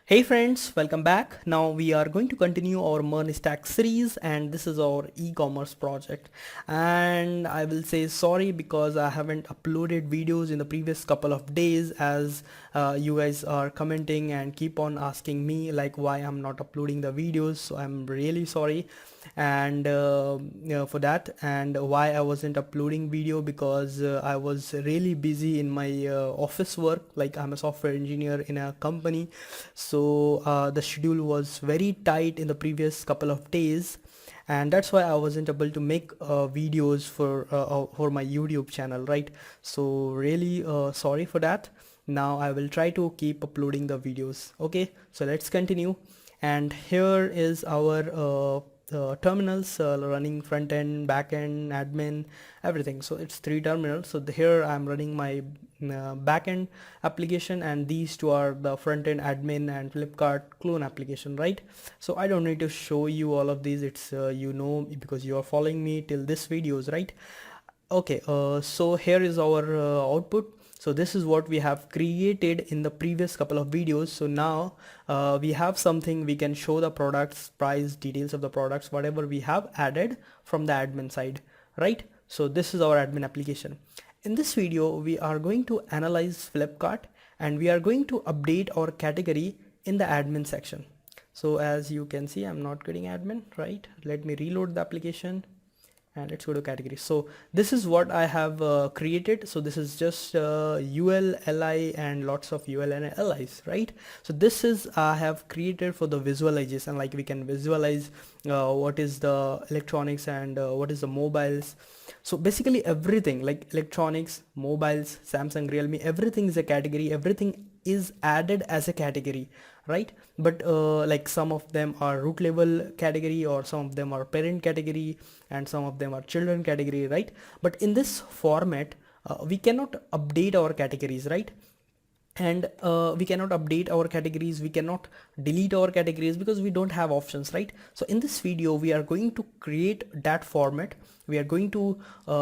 Hey friends, welcome back. Now we are going to continue our MERN stack series, and this is our e-commerce project. And I will say sorry because I haven't uploaded videos in the previous couple of days, as you guys are commenting and keep on asking me like why I'm not uploading the videos. So I'm really sorry and for that, and why I wasn't uploading video because I was really busy in my office work. Like, I'm a software engineer in a company, so the schedule was very tight in the previous couple of days, and that's why I wasn't able to make videos for my YouTube channel, right? So really sorry for that. Now I will try to keep uploading the videos. Okay, so let's continue. And here is our terminals running front end, back end, admin, everything. So it's three terminals. So here I'm running my back end application, and these two are the front end, admin and Flipkart clone application, right? So I don't need to show you all of these. It's because you are following me till this videos, right? Okay, so here is our output. So this is what we have created in the previous couple of videos. So now we have something, we can show the products, price, details of the products, whatever we have added from the admin side, right? So this is our admin application. In this video, we are going to analyze Flipkart, and we are going to update our category in the admin section. So as you can see, I'm not getting admin, right? Let me reload the application and let's go to category. So this is what I have created. So this is just UL, LI and lots of UL and LIs, right? So this is I have created for the visualization, like we can visualize what is the electronics and what is the mobiles. So basically everything like electronics, mobiles, Samsung, Realme, everything is a category, everything is added as a category, right? But like some of them are root level category, or some of them are parent category, and some of them are children category, right? But in this format we cannot update our categories, right? And we cannot update our categories, we cannot delete our categories because we don't have options, right? So in this video we are going to create that format. We are going to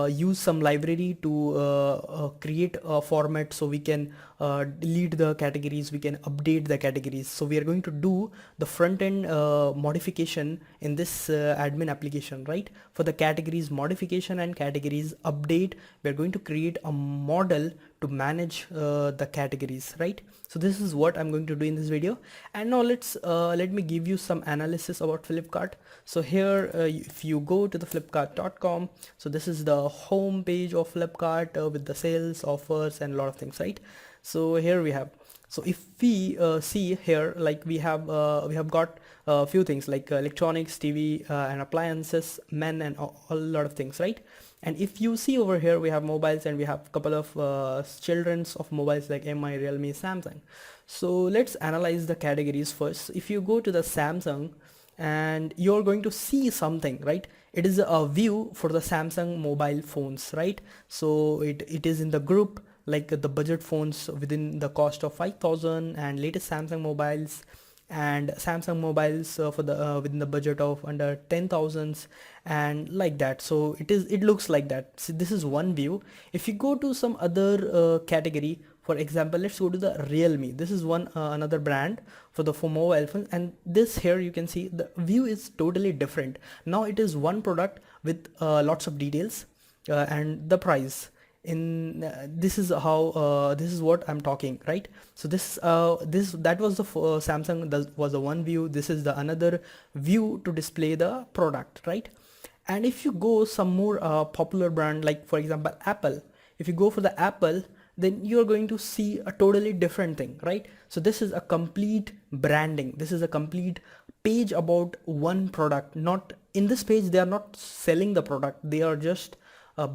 use some library to create a format so we can delete the categories, we can update the categories. So we are going to do the front end modification in this admin application, right? For the categories modification and categories update, we are going to create a model to manage the categories, right? So this is what I'm going to do in this video. And now let me give you some analysis about Flipkart. So here if you go to the flipkart.com, so this is the home page of Flipkart with the sales, offers and a lot of things, right? So here we have, so if we see here, like we have got a few things like electronics, TV and appliances, men and a lot of things, right? And if you see over here, we have mobiles, and we have a couple of children's of mobiles like MI, Realme, Samsung. So let's analyze the categories first. If you go to the Samsung, and you're going to see something, right? It is a view for the Samsung mobile phones, right? So it is in the group like the budget phones within the cost of 5,000, and latest Samsung mobiles, and Samsung mobiles for the within the budget of under 10,000s, and like that. So it looks like that. So this is one view. If you go to some other category, for example, let's go to the Realme. This is one another brand for mobile phones, and this here you can see the view is totally different. Now it is one product with lots of details and the price in this is how this is what I'm talking, right? So this that was the Samsung, that was the one view. This is the another view to display the product, right? And if you go some more popular brand, like for example Apple, if you go for the Apple, then you're going to see a totally different thing, right? So this is a complete branding, this is a complete page about one product. Not in this page, they are not selling the product, they are just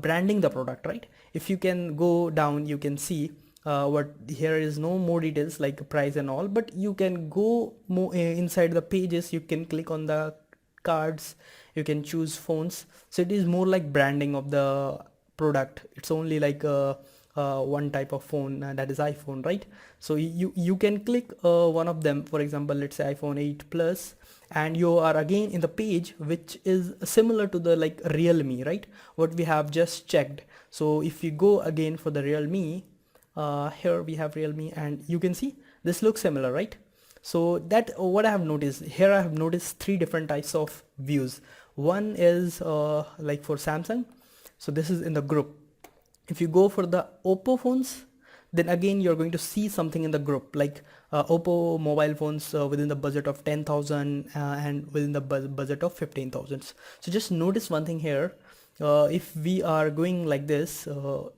branding the product, right? If you can go down, you can see what here is no more details like price and all, but you can go more inside the pages, you can click on the cards, you can choose phones. So it is more like branding of the product. It's only like one type of phone, that is iPhone, right? So you can click one of them, for example, let's say iPhone 8 plus, and you are again in the page which is similar to the like Realme, right? What we have just checked. So if you go again for the Realme, here we have Realme, and you can see this looks similar, right? So that what I have noticed here, I have noticed three different types of views. One is like for Samsung, so this is in the group. If you go for the Oppo phones, then again you're going to see something in the group like Oppo mobile phones within the budget of 10,000 and within the budget of 15,000. So just notice one thing here. If we are going like this,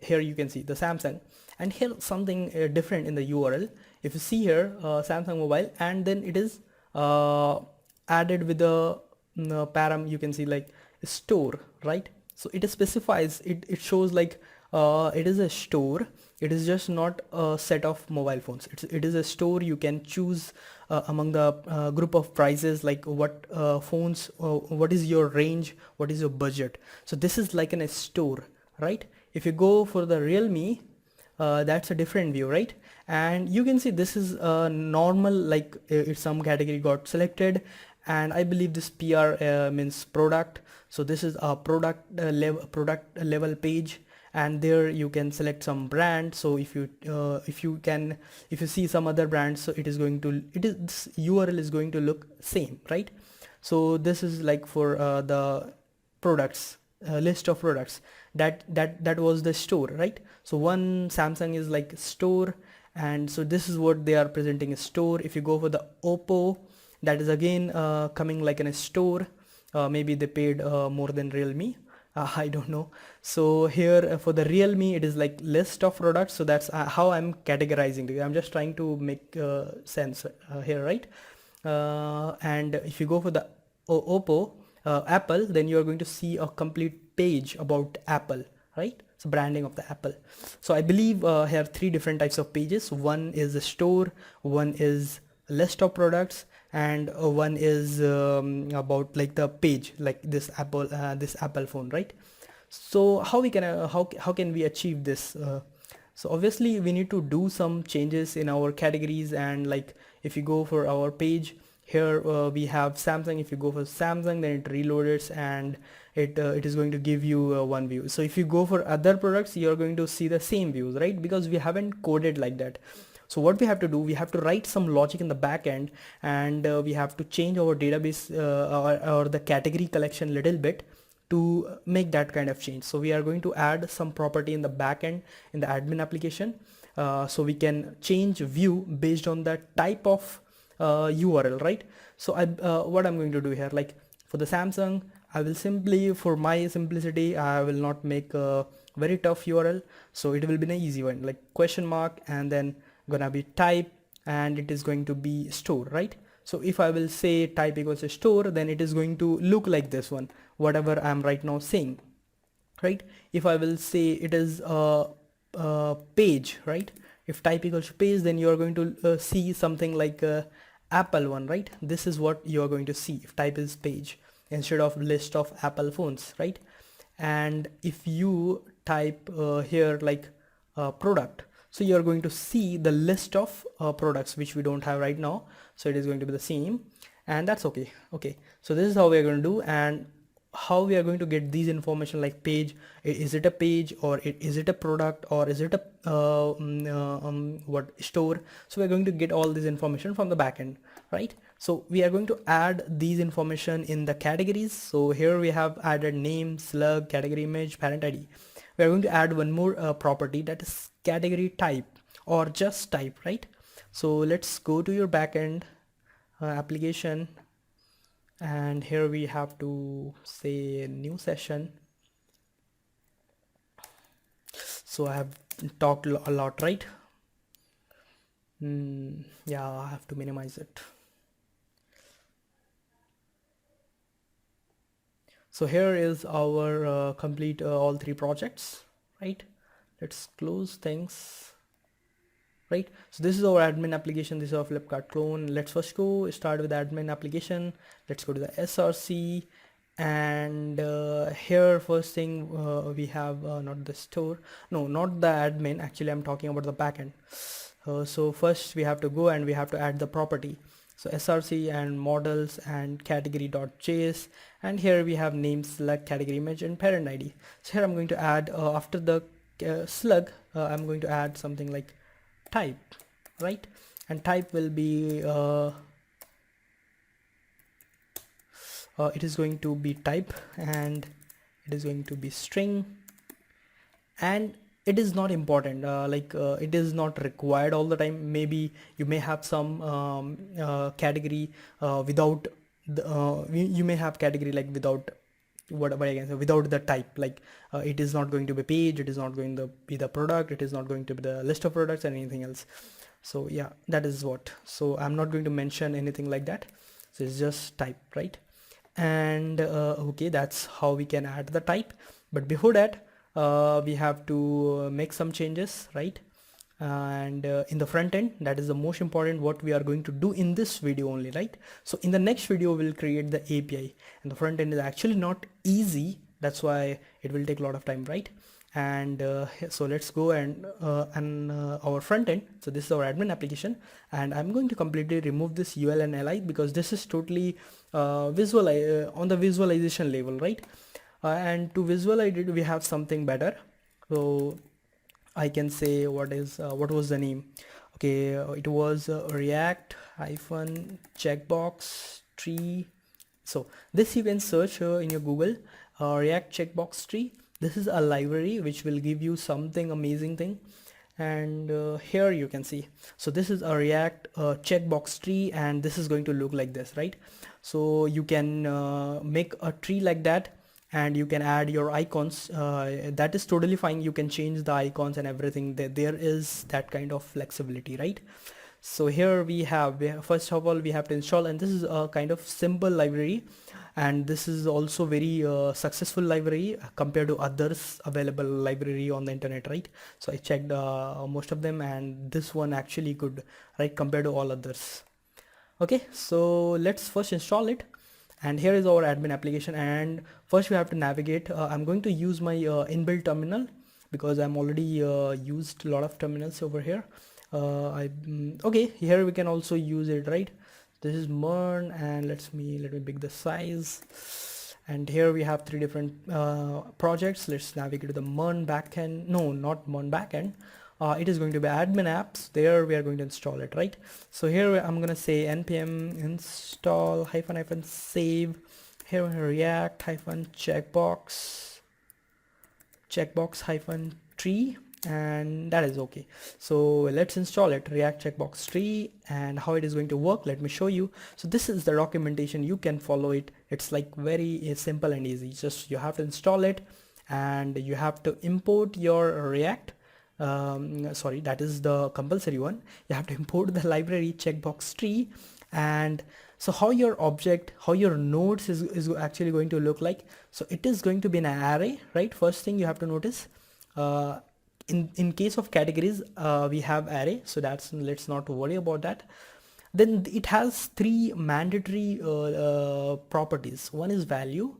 here you can see the Samsung, and here something different in the URL. If you see here Samsung mobile, and then it is added with the param, you can see like store, right? So it specifies, it shows like it is a store. It is just not a set of mobile phones. It is a store. You can choose among the group of prices, like what phones, what is your range, what is your budget. So this is like in a store, right? If you go for the Realme, that's a different view, right? And you can see this is a normal, like if some category got selected, and I believe this PR means product. So this is a product level page, and there you can select some brand. So if you see some other brands, so this URL is going to look same, right? So this is like for the products, list of products, that was the store, right? So one Samsung is like store, and so this is what they are presenting a store. If you go for the Oppo, that is again coming like in a store. Maybe they paid more than Realme, I don't know. So here for the Realme, it is like list of products. So that's how I'm categorizing it. I'm just trying to make sense here, right? And if you go for the Oppo, Apple, then you are going to see a complete page about Apple, right? So branding of the Apple. So I believe here are three different types of pages. One is a store, one is a list of products, and one is about like the page, like this Apple phone, right? So how we can how can we achieve this? So obviously we need to do some changes in our categories, and like if you go for our page here, we have Samsung. If you go for Samsung, then it reloads, and it is going to give you one view. So if you go for other products, you're going to see the same views, right? Because we haven't coded like that. So what we have to do, we have to write some logic in the backend, and we have to change our database or the category collection little bit to make that kind of change. So we are going to add some property in the backend in the admin application, so we can change view based on the type of URL, right? So what I'm going to do here, like for the Samsung, I will simply, for my simplicity, I will not make a very tough URL. So it will be an easy one, like question mark, and then gonna be type, and it is going to be store, right? So if I will say type equals to store, then it is going to look like this one, whatever I'm right now saying, right? If I will say it is a page, right? If type equals to page, then you are going to see something like Apple one, right? This is what you are going to see if type is page instead of list of Apple phones, right? And if you type here like product, so you are going to see the list of products which we don't have right now. So it is going to be the same, and that's okay. Okay, so this is how we are going to do, and how we are going to get these information, like page, is it a page, or is it a product, or is it a what store. So we're going to get all this information from the backend, right? So we are going to add these information in the categories. So here we have added name, slug, category image, parent ID. We are going to add one more property, that is category type, or just type, right? So let's go to your backend application, and here we have to say new session. So I have talked a lot, right? Yeah, I have to minimize it. So here is our complete all three projects, right? Let's close things, right? So this is our admin application. This is our Flipkart clone. Let's first go start with the admin application. Let's go to the SRC, and here first thing we have not the store, no, not the admin, actually I'm talking about the backend. So first we have to go and we have to add the property. So SRC and modals and category.js, and here we have name, slug, category image, and parent ID. So here I'm going to add after the slug I'm going to add something like type, right? and type will be it is going to be type, and it is going to be string, and it is not important, it is not required all the time. Maybe you may have some category without you may have category like without whatever I can say, without the type, like it is not going to be page, it is not going to be the product, it is not going to be the list of products and anything else. So yeah, that is what. So I'm not going to mention anything like that, so it's just type, right? And okay, that's how we can add the type. But before that, we have to make some changes, right? And in the front end, that is the most important, what we are going to do in this video only, right? So in the next video we'll create the API, and the front end is actually not easy, that's why it will take a lot of time, right? And so let's go and our front end. So this is our admin application, and I'm going to completely remove this UL and LI because this is totally on the visualization level, right? And to visualize it, we have something better. So I can say what was the name? Okay, it was React hyphen checkbox tree. So this you can search in your Google, React checkbox tree. This is a library which will give you something amazing thing. And here you can see, so this is a React checkbox tree, and this is going to look like this, right? So you can make a tree like that, and you can add your icons. That is totally fine, you can change the icons and everything. There is that kind of flexibility, right? So here we have, first of all we have to install, and this is a kind of simple library, and this is also very successful library compared to others available library on the internet, right? So I checked most of them, and this one actually good, right, compared to all others. Okay, so let's first install it. And here is our admin application, and first we have to navigate. I'm going to use my inbuilt terminal because I'm already used a lot of terminals over here. Okay, here we can also use it, right? This is MERN, and let me pick the size. And here we have three different projects. Let's navigate to the MERN backend. No, not MERN backend. It is going to be admin apps. There we are going to install it, right? So here I'm gonna say npm install hyphen save. Here react hyphen checkbox hyphen tree, and that is okay. So let's install it, react checkbox tree. And how it is going to work, let me show you. So this is the documentation, you can follow it. It's like very simple and easy. Just you have to install it, and you have to import your react. Sorry, that is the compulsory one. You have to import the library checkbox tree. And so how your object, how your nodes is actually going to look like. So it is going to be an array, right? First thing you have to notice, in case of categories, we have array, so that's, let's not worry about that. Then it has three mandatory properties. One is value,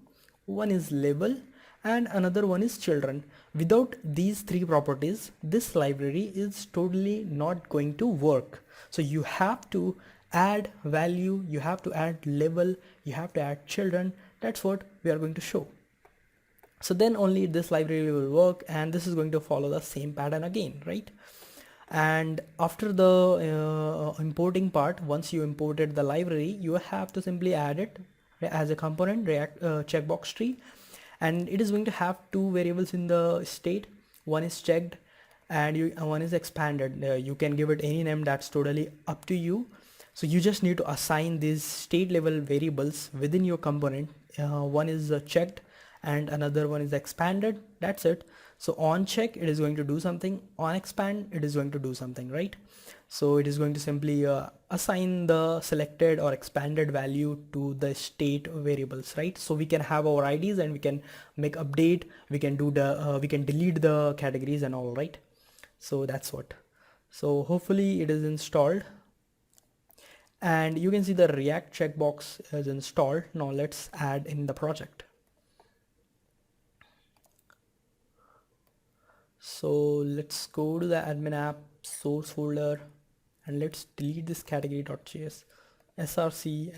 one is label, and another one is children. Without these three properties, this library is totally not going to work. So you have to add value, you have to add label, you have to add children. That's what we are going to show. So then only this library will work, and this is going to follow the same pattern again, right? And after the importing part, once you imported the library, you have to simply add it as a component, react checkbox tree. And it is going to have two variables in the state. One is checked, and one is expanded. You can give it any name, that's totally up to you. So you just need to assign these state level variables within your component. One is checked and another one is expanded. That's it. So on check it is going to do something, on expand it is going to do something, right? So it is going to simply assign the selected or expanded value to the state variables, right? So we can have our IDs and we can make update, we can do the we can delete the categories and all, right? So that's what. So hopefully it is installed, and you can see the React checkbox is installed. Now let's add in the project. So let's go to the admin app source folder, and let's delete this category.js src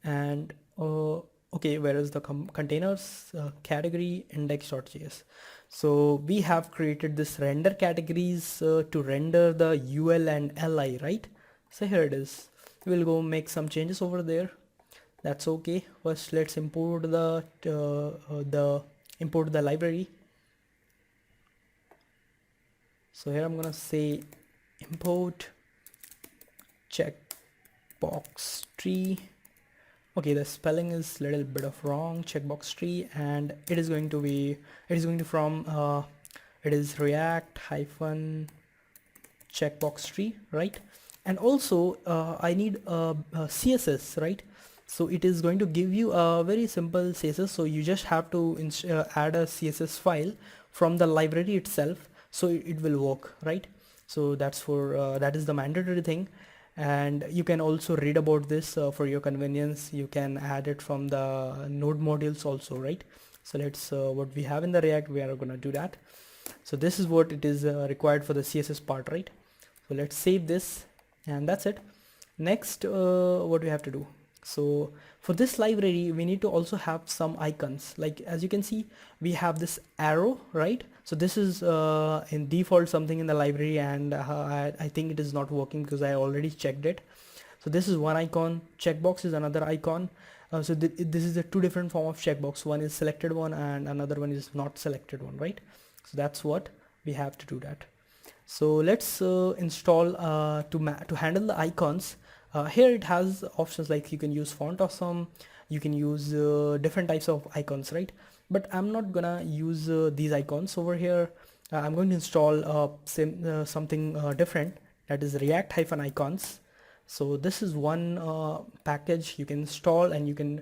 and okay, where is the containers category index.js. So we have created this render categories to render the UL and LI, right? So here it is. We'll go make some changes over there. That's okay. First let's import the library. So here I'm gonna say import checkbox tree. Okay, the spelling is a little bit of wrong. Checkbox tree, and it is going to from it is react hyphen checkbox tree, right? And also I need a CSS, right? So it is going to give you a very simple CSS, so you just have to add a CSS file from the library itself, so it will work, right? So that's for that is the mandatory thing. And you can also read about this for your convenience. You can add it from the node modules also, right? So let's what we have in the React, we are gonna do that. So this is what it is required for the CSS part, right? So let's save this, and that's it. Next, what we have to do, so for this library we need to also have some icons. Like as you can see, we have this arrow, right? So this is in default something in the library, and I think it is not working because I already checked it. So this is one icon, checkbox is another icon. So this is the two different form of checkbox. One is selected one and another one is not selected one, right? So that's what we have to do that. So let's install to handle the icons. Here it has options like you can use font awesome, you can use different types of icons, right? But I'm not gonna use these icons over here. I'm going to install something different, that is react-icons. So this is one package you can install, and you can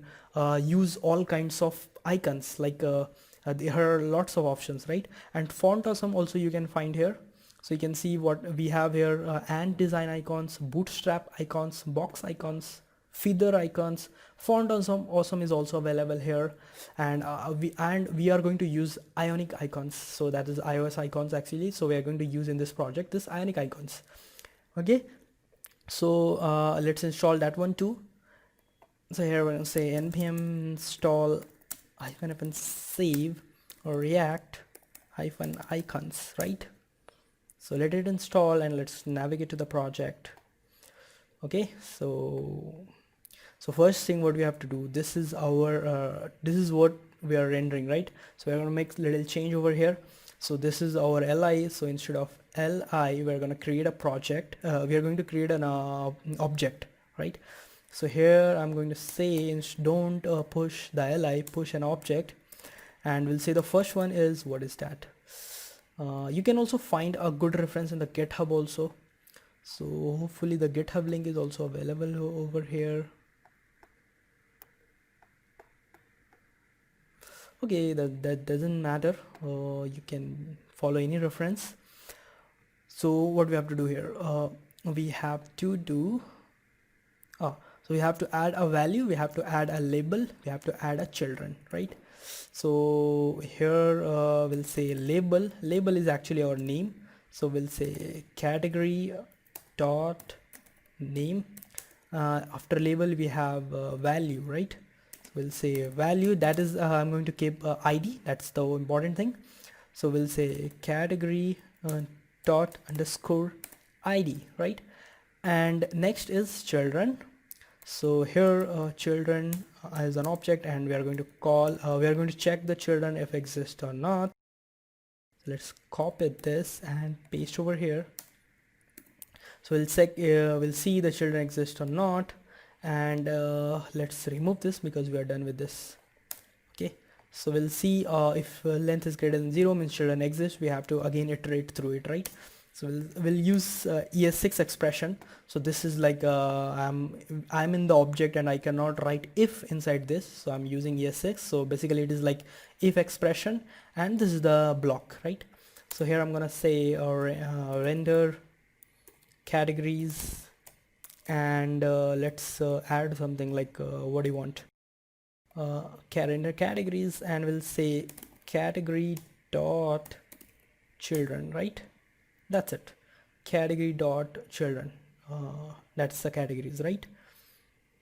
use all kinds of icons, like there are lots of options, right? And font awesome also you can find here. So you can see what we have here, and design icons, bootstrap icons, box icons, feather icons. Font awesome is also available here. And we are going to use ionic icons, so that is iOS icons actually. So we are going to use in this project this ionic icons. Okay, so let's install that one too. So here we're going to say npm install hyphen save or react hyphen icons, right? So let it install, and let's navigate to the project. Okay, so first thing what we have to do, this is our this is what we are rendering, right? So we're going to make a little change over here. So this is our li. So instead of li, we're going to create a project. We are going to create an object, right? So here I'm going to say don't push the li, push an object, and we'll say the first one is, what is that? You can also find a good reference in the GitHub also. So hopefully the GitHub link is also available over here. Okay, that doesn't matter. You can follow any reference. So what we have to do here, we have to do so we have to add a value, we have to add a label, we have to add a children, right? So here we'll say label is actually our name. So we'll say category dot name. After label we have value, right? So we'll say value, that is I'm going to keep id, that's the important thing. So we'll say category dot underscore id, right? And next is children. So here children as an object, and we are going to call we are going to check the children if exist or not. Let's copy this and paste over here. So we'll check we'll see the children exist or not, and let's remove this because we are done with this. Okay, so we'll see if length is greater than 0 means children exist. We have to again iterate through it, right? So we'll use ES6 expression. So this is like I'm in the object and I cannot write if inside this, so I'm using ES6. So basically it is like if expression, and this is the block, right? So here I'm gonna say render categories, and let's add something like what do you want? Render categories, and we'll say category dot children, right? That's it, category dot children. That's the categories, right?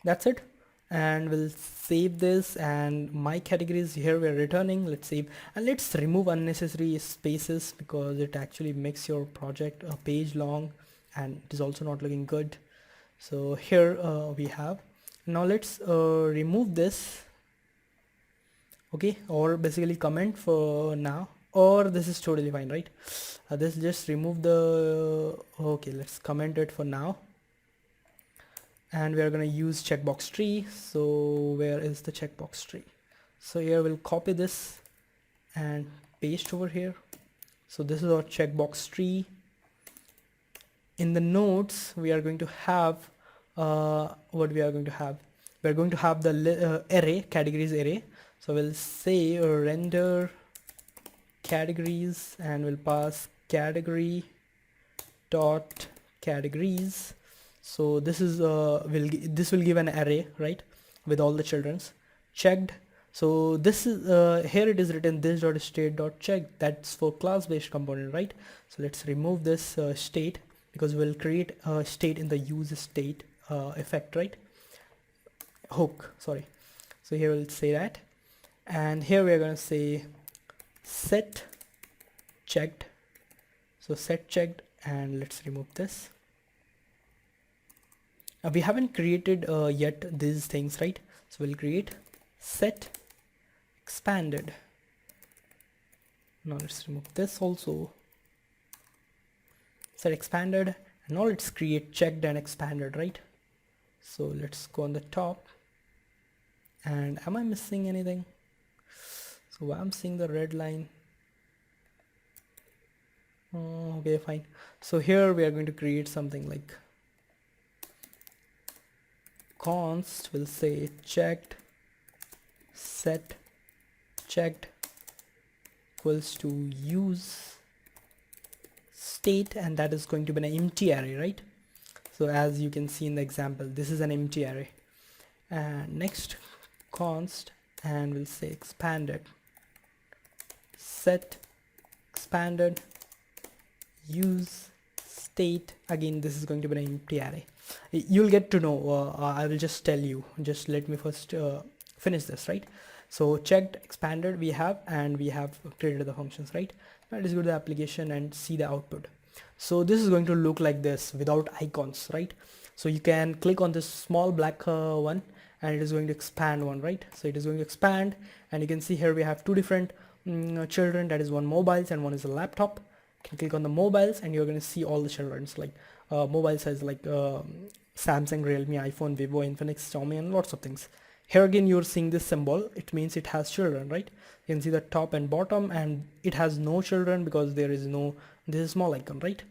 That's it, and we'll save this, and my categories here we're returning. Let's save, and let's remove unnecessary spaces because it actually makes your project a page long and it is also not looking good. So here we have. Now let's remove this, okay, or basically comment for now, or this is totally fine, right? This just remove the, okay, let's comment it for now, and we are going to use checkbox tree. So where is the checkbox tree? So here we'll copy this and paste over here. So this is our checkbox tree. In the nodes we are going to have what we are going to have, we're going to have the array, categories array. So we'll say render categories, and we'll pass category dot categories. So this is this will give an array, right, with all the children's checked. So this is here it is written this dot state dot check, that's for class based component, right? So let's remove this state, because we'll create a state in the use state effect, right, hook, sorry. So here we'll say that, and here we're going to say set checked. So set checked, and let's remove this. We haven't created yet these things, right? So we'll create set expanded. Now let's remove this also, set expanded, and now let's create checked and expanded, right? So let's go on the top, and am I missing anything? So I'm seeing the red line. Okay, fine. So here we are going to create something like const, will say checked set checked equals to use state, and that is going to be an empty array, right? So as you can see in the example, this is an empty array. And next const, and we'll say expanded set expanded use state. Again, this is going to be an empty array. You'll get to know, I will just tell you, just let me first finish this, right? So checked expanded we have, and we have created the functions, right? Now let's go to the application and see the output. So this is going to look like this without icons, right? So you can click on this small black one, and it is going to expand one, right? So it is going to expand, and you can see here we have two different children, that is one mobiles and one is a laptop. You can click on the mobiles, and you're going to see all the children's, like mobile size, like Samsung, Realme, iPhone, Vivo, Infinix, Xiaomi, and lots of things. Here again you're seeing this symbol, it means it has children, right? You can see the top and bottom, and it has no children because there is no, this is small icon, right?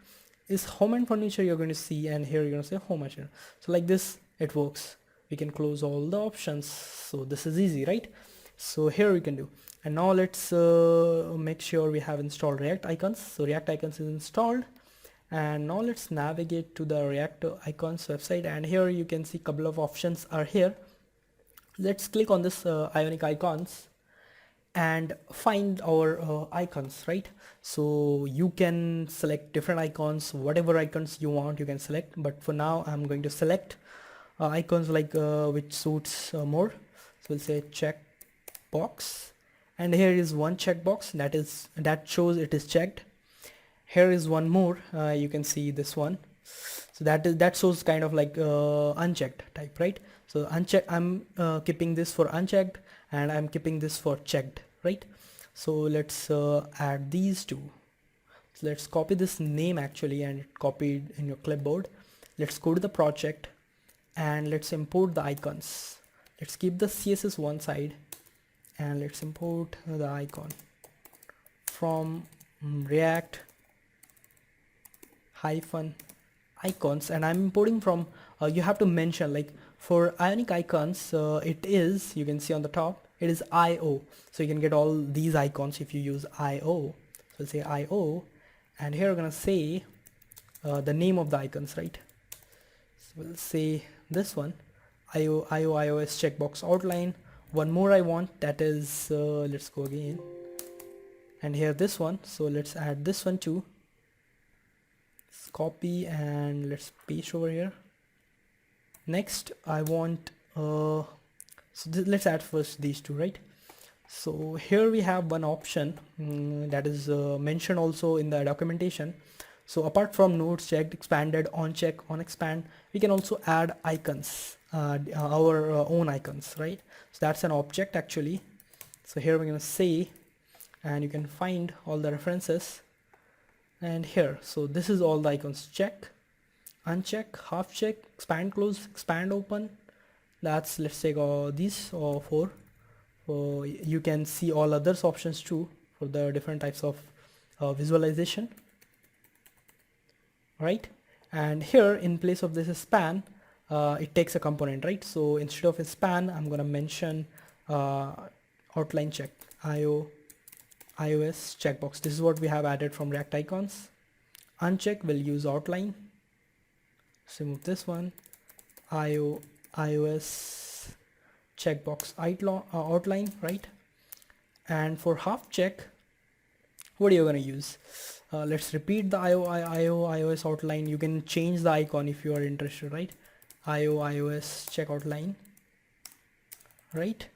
Is home and furniture you're going to see, and here you're going to say home and furniture. So like this it works. We can close all the options. So this is easy, right? So here we can do. And now let's make sure we have installed React icons. So React icons is installed, and now let's navigate to the React icons website, and here you can see a couple of options are here. Let's click on this ionic icons and find our icons, right? So you can select different icons, whatever icons you want you can select, but for now I'm going to select icons like which suits more. So we'll say check box, and here is one checkbox that shows it is checked. Here is one more, you can see this one, so that shows kind of like unchecked type, right? So unchecked, I'm keeping this for unchecked, and I'm keeping this for checked, right? So let's add these two. So let's copy this name actually, and it copied in your clipboard. Let's go to the project, and let's import the icons. Let's keep the CSS one side, and let's import the icon from React hyphen icons, and I'm importing from you have to mention, like for ionic icons it is, you can see on the top it is IO, so you can get all these icons if you use IO. So we'll say IO, and here we're gonna say the name of the icons, right? So we'll say this one, IO iOS checkbox outline. One more I want, that is let's go again, and here this one, so let's add this one too. Let's copy and let's paste over here. Next I want let's add first these two, right? So here we have one option that is mentioned also in the documentation. So apart from nodes checked, expanded, on check, on expand, we can also add icons, our own icons, right? So that's an object actually. So here we're going to say, and you can find all the references, and here, so this is all the icons: check, uncheck, half check, expand, close, expand, open. That's, let's take these four. So you can see all others options too for the different types of visualization, right? And here in place of this span, it takes a component, right? So instead of a span, I'm gonna mention outline check, iOS checkbox. This is what we have added from React icons. Uncheck will use outline. So remove this one. iOS checkbox outline, right? And for half check, what are you gonna use? Let's repeat the iOS outline. You can change the icon if you are interested, right? iOS check outline, right?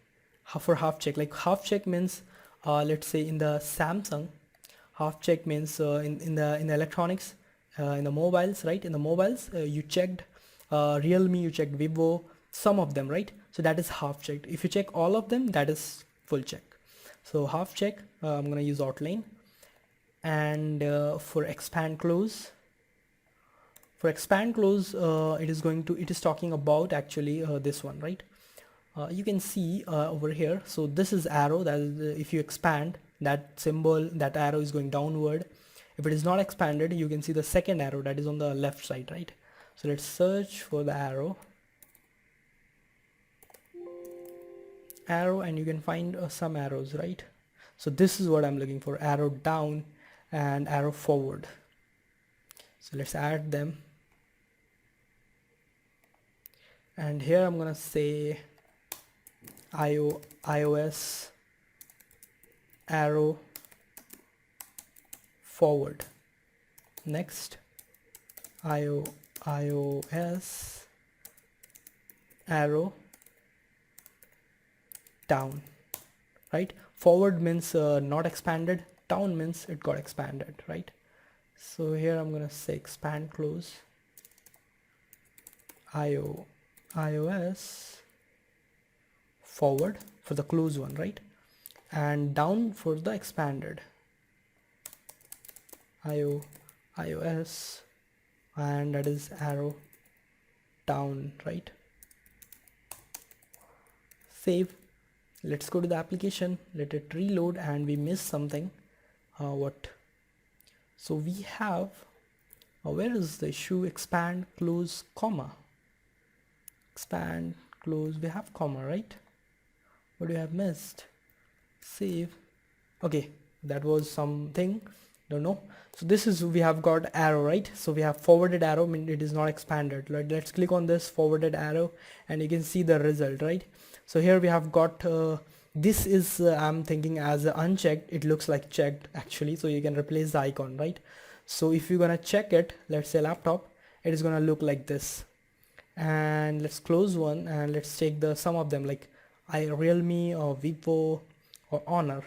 For half check, like half check means, let's say in the Samsung, half check means in the electronics, in the mobiles, right? In the mobiles, you checked Realme, you checked Vivo, some of them, right? So that is half checked. If you check all of them, that is full check. So half check, I'm gonna use outline. And for expand close, it is talking about actually this one, right? You can see over here, so this is arrow, that is if you expand, that symbol, that arrow is going downward. If it is not expanded, you can see the second arrow that is on the left side, right? So let's search for the arrow, and you can find some arrows, right? So this is what I'm looking for: arrow down and arrow forward. So let's add them, and here I'm gonna say iOS arrow forward. Next, iOS arrow down, right? Forward means not expanded, down means it got expanded, right? So here I'm gonna say expand close, iOS forward for the close one, right? And down for the expanded, iOS, and that is arrow down, right? Save. Let's go to the application, let it reload, and we missed something. What? So we have, where is the issue? Expand, close, comma. Expand, close, we have comma, right? What do you have missed? Save. Okay, that was something, don't know. So this is, we have got arrow, right? So we have forwarded arrow, mean it is not expanded. Let's click on this forwarded arrow, and you can see the result, right? So here we have got this is I'm thinking as unchecked, it looks like checked actually, so you can replace the icon, right? So if you're gonna check it, let's say laptop, it is gonna look like this. And let's close one, and let's take the some of them, like Realme or Vivo or Honor,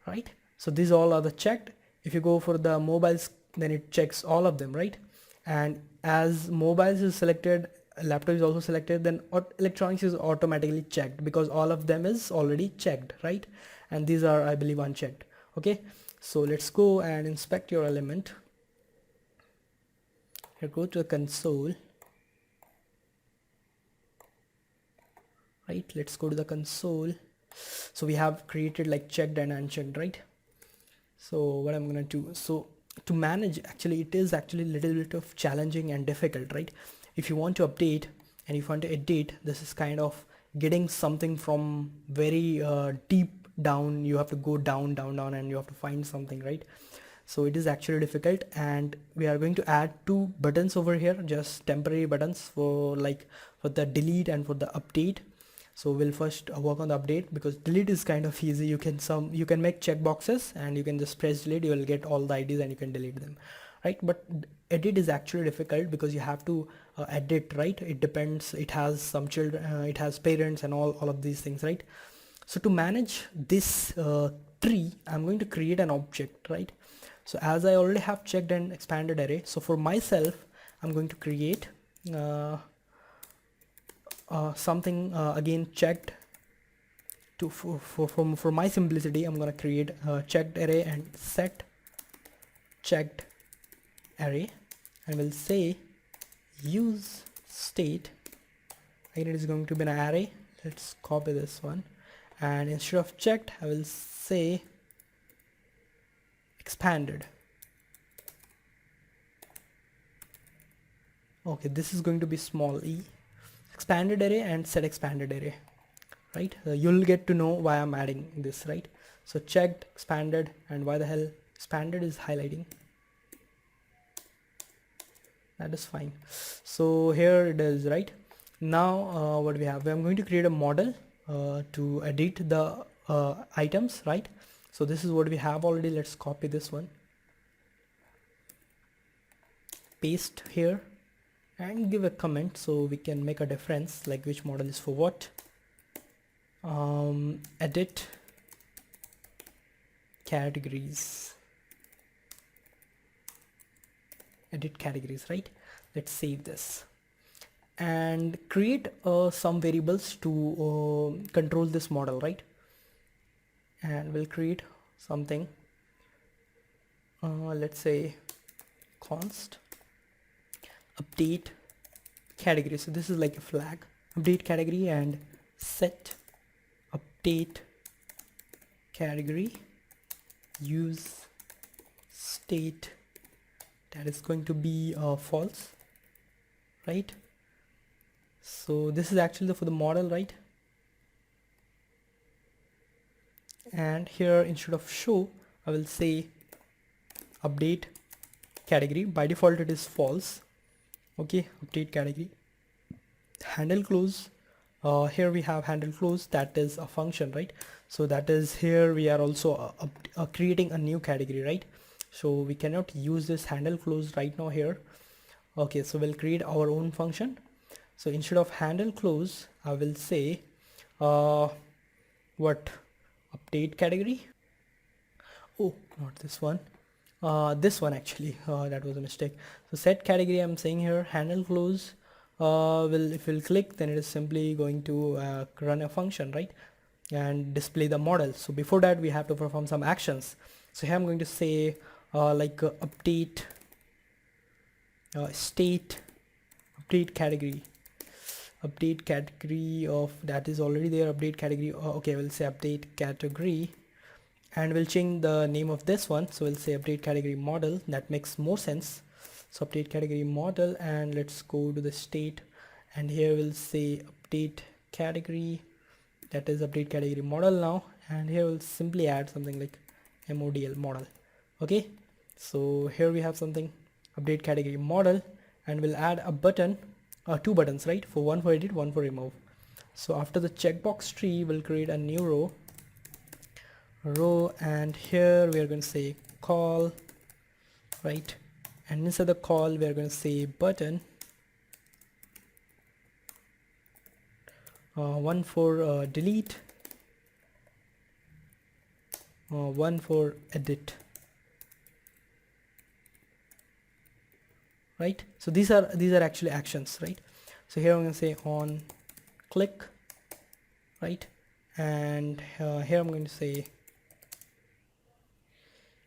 right? So these all are the checked. If you go for the mobiles, then it checks all of them, right? And as mobiles is selected, laptop is also selected, then electronics is automatically checked because all of them is already checked, right? And these are, I believe, unchecked. Okay, so let's go and inspect your element. Here, go to the console, right? Let's go to the console. So we have created like checked and unchecked, right? So what I'm gonna do, so to manage, actually it is actually a little bit of challenging and difficult, right? If you want to update and if you want to edit, this is kind of getting something from very deep down. You have to go down and you have to find something, right? So it is actually difficult, and we are going to add two buttons over here, just temporary buttons for the delete and for the update. So we'll first work on the update, because delete is kind of easy. You can make checkboxes and you can just press delete, you will get all the IDs and you can delete them, right? But edit is actually difficult because you have to edit, right? It depends, it has some children, it has parents and all of these things, right? So to manage this tree, I'm going to create an object, right? So as I already have checked and expanded array, so for myself I'm going to create something again checked to for my simplicity. I'm going to create a checked array and set checked array, and we'll say use state. Again, it is going to be an array. Let's copy this one, and instead of checked I will say expanded. Okay, this is going to be small e, expanded array and set expanded array, right? You'll get to know why I'm adding this, right? So checked, expanded, and why the hell expanded is highlighting. That is fine. So here it is, right? Now what we have, I'm going to create a model to edit the items, right? So this is what we have already. Let's copy this one, paste here, and give a comment so we can make a difference, like which model is for what. Edit categories, right? Let's save this and create some variables to control this model, right? And we'll create something, let's say const update category. So this is like a flag, update category, and set update category use state. That is going to be false, right? So this is actually for the model, right? And here instead of show I will say update category. By default it is false. Okay, update category, handle close. Here we have handle close, that is a function, right? So that is, here we are also creating a new category, right? So we cannot use this handle close right now here. Okay, so we'll create our own function. So instead of handle close I will say what, update category. Oh, not this one, this one actually, that was a mistake. So set category, I'm saying here handle close if we'll click, then it is simply going to run a function, right, and display the model. So before that we have to perform some actions. So here I'm going to say update state update category of, that is already there, update category. Okay, we'll say update category, and we'll change the name of this one. So we'll say update category model. That makes more sense. So update category model, and let's go to the state, and here we'll say update category, that is update category model now, and here we'll simply add something like modal model. Okay, so here we have something update category model, and we'll add a button, two buttons, right? For one for edit, one for remove. So after the checkbox tree we'll create a new row, and here we are going to say call, right? And inside the call we are going to say button, one for delete, one for edit, right? So these are actually actions, right? So here I'm going to say on click, right? And here I'm going to say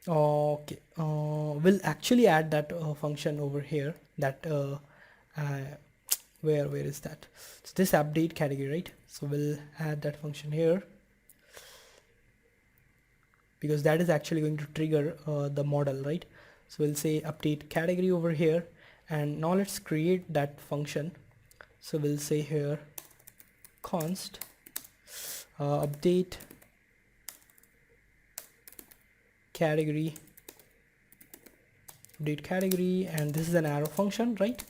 okay, we'll actually add that function over here, that where is that? It's this update category, right? So we'll add that function here, because that is actually going to trigger the model, right? So we'll say update category over here, and now let's create that function. So we'll say here const update category, and this is an arrow function, right?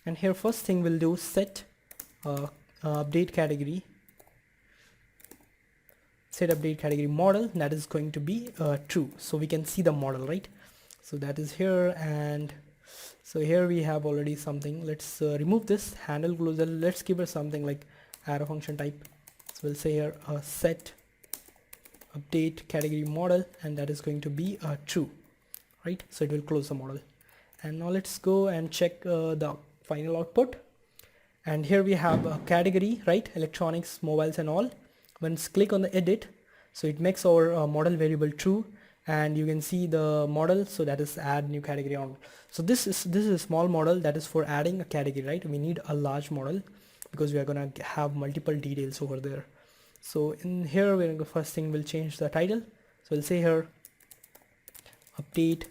And here first thing we'll do set update category, set update category model, that is going to be true, so we can see the model, right? So that is here, and so here we have already something. Let's remove this handle closer. Let's give it something like arrow function type. So we'll say here set update category model, and that is going to be true, right? So it will close the model. And now let's go and check the final output. And here we have a category, right? Electronics, mobiles and all. Once click on the edit, so it makes our model variable true, and you can see the model, so that is add new category on. So this is a small model that is for adding a category, right? We need a large model because we are gonna have multiple details over there. So in here we're going to, first thing we'll change the title. So we'll say here update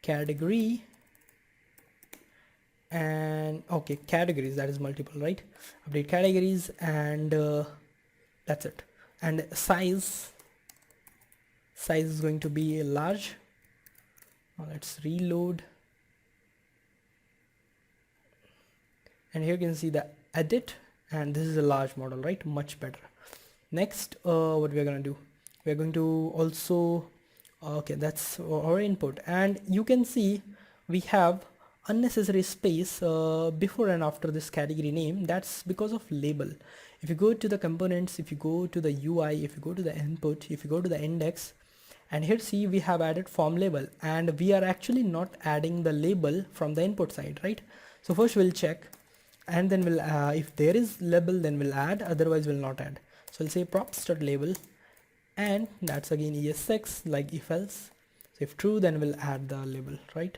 category, and okay, categories, that is multiple, right? Update categories, and that's it. And size is going to be large. Now let's reload, and here you can see the edit, and this is a large model, right? Much better. Next, what we are going to do, we are going to also okay, that's our input, and you can see we have unnecessary space before and after this category name. That's because of label. If you go to the components, if you go to the UI, if you go to the input, if you go to the index, and here see we have added form label, and we are actually not adding the label from the input side, right? So first we'll check, and then we'll if there is label, then we'll add, otherwise we'll not add. So we'll say props.label, and that's again ES6, like if else. So if true, then we'll add the label, right?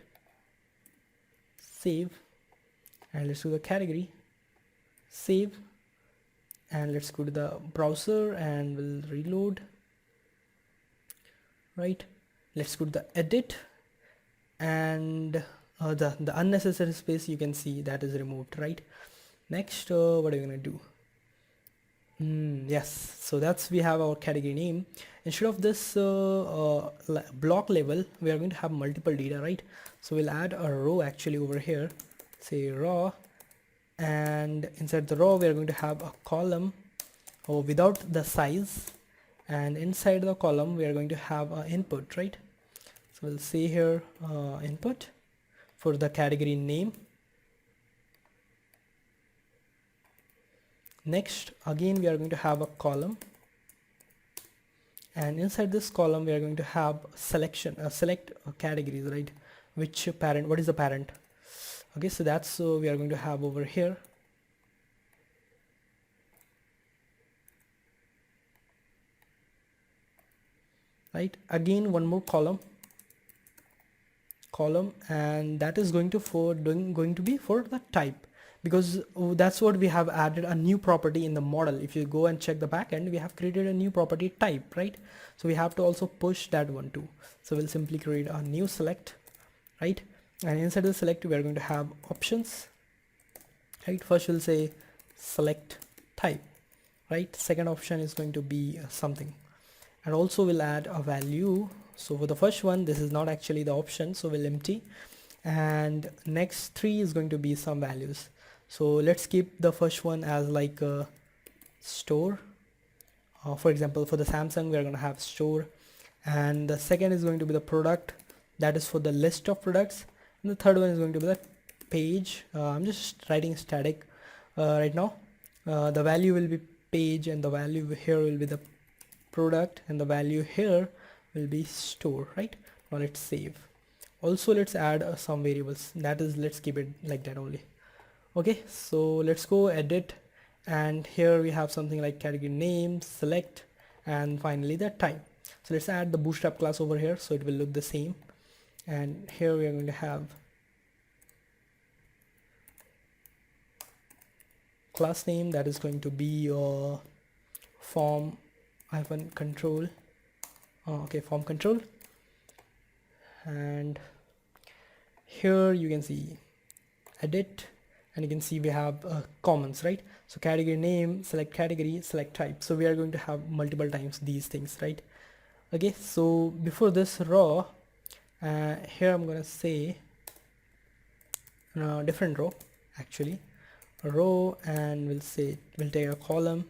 Save, and let's do the category, save, and let's go to the browser and we'll reload, right? Let's go to the edit, and the unnecessary space, you can see that is removed, right? Next, what are you gonna do? Yes, so that's, we have our category name. Instead of this block label, we are going to have multiple data, right? So we'll add a row actually over here, say raw, and inside the row we are going to have a column without the size, and inside the column we are going to have an input, right? So we'll say here input for the category name. Next, again we are going to have a column, and inside this column we are going to have selection, select categories, right? Which parent, what is the parent? Okay, so that's we are going to have over here. Right, again one more column, and that is going to be for the type, because that's what we have added, a new property in the model. If you go and check the backend, we have created a new property type, right? So we have to also push that one too. So we'll simply create a new select, right? And inside the select we are going to have options, right? First we'll say select type, right? Second option is going to be something, and also we'll add a value. So for the first one, this is not actually the option, so we'll empty, and next three is going to be some values. So let's keep the first one as like a store. For example, for the Samsung we are going to have store, and the second is going to be the product, that is for the list of products, and the third one is going to be the page. I'm just writing static right now. The value will be page, and the value here will be the product, and the value here will be store, right? Now let's save. Also let's add some variables, that is, let's keep it like that only. Okay, so let's go edit, and here we have something like category name, select, and finally the type. So let's add the bootstrap class over here, so it will look the same. And here we are going to have class name, that is going to be form control. Okay, form control. And here you can see edit, and you can see we have comments, right? So category name, select category, select type. So we are going to have multiple times these things, right? Okay, so before this raw, here I'm gonna say different row, actually a row, and we'll say we'll take a column.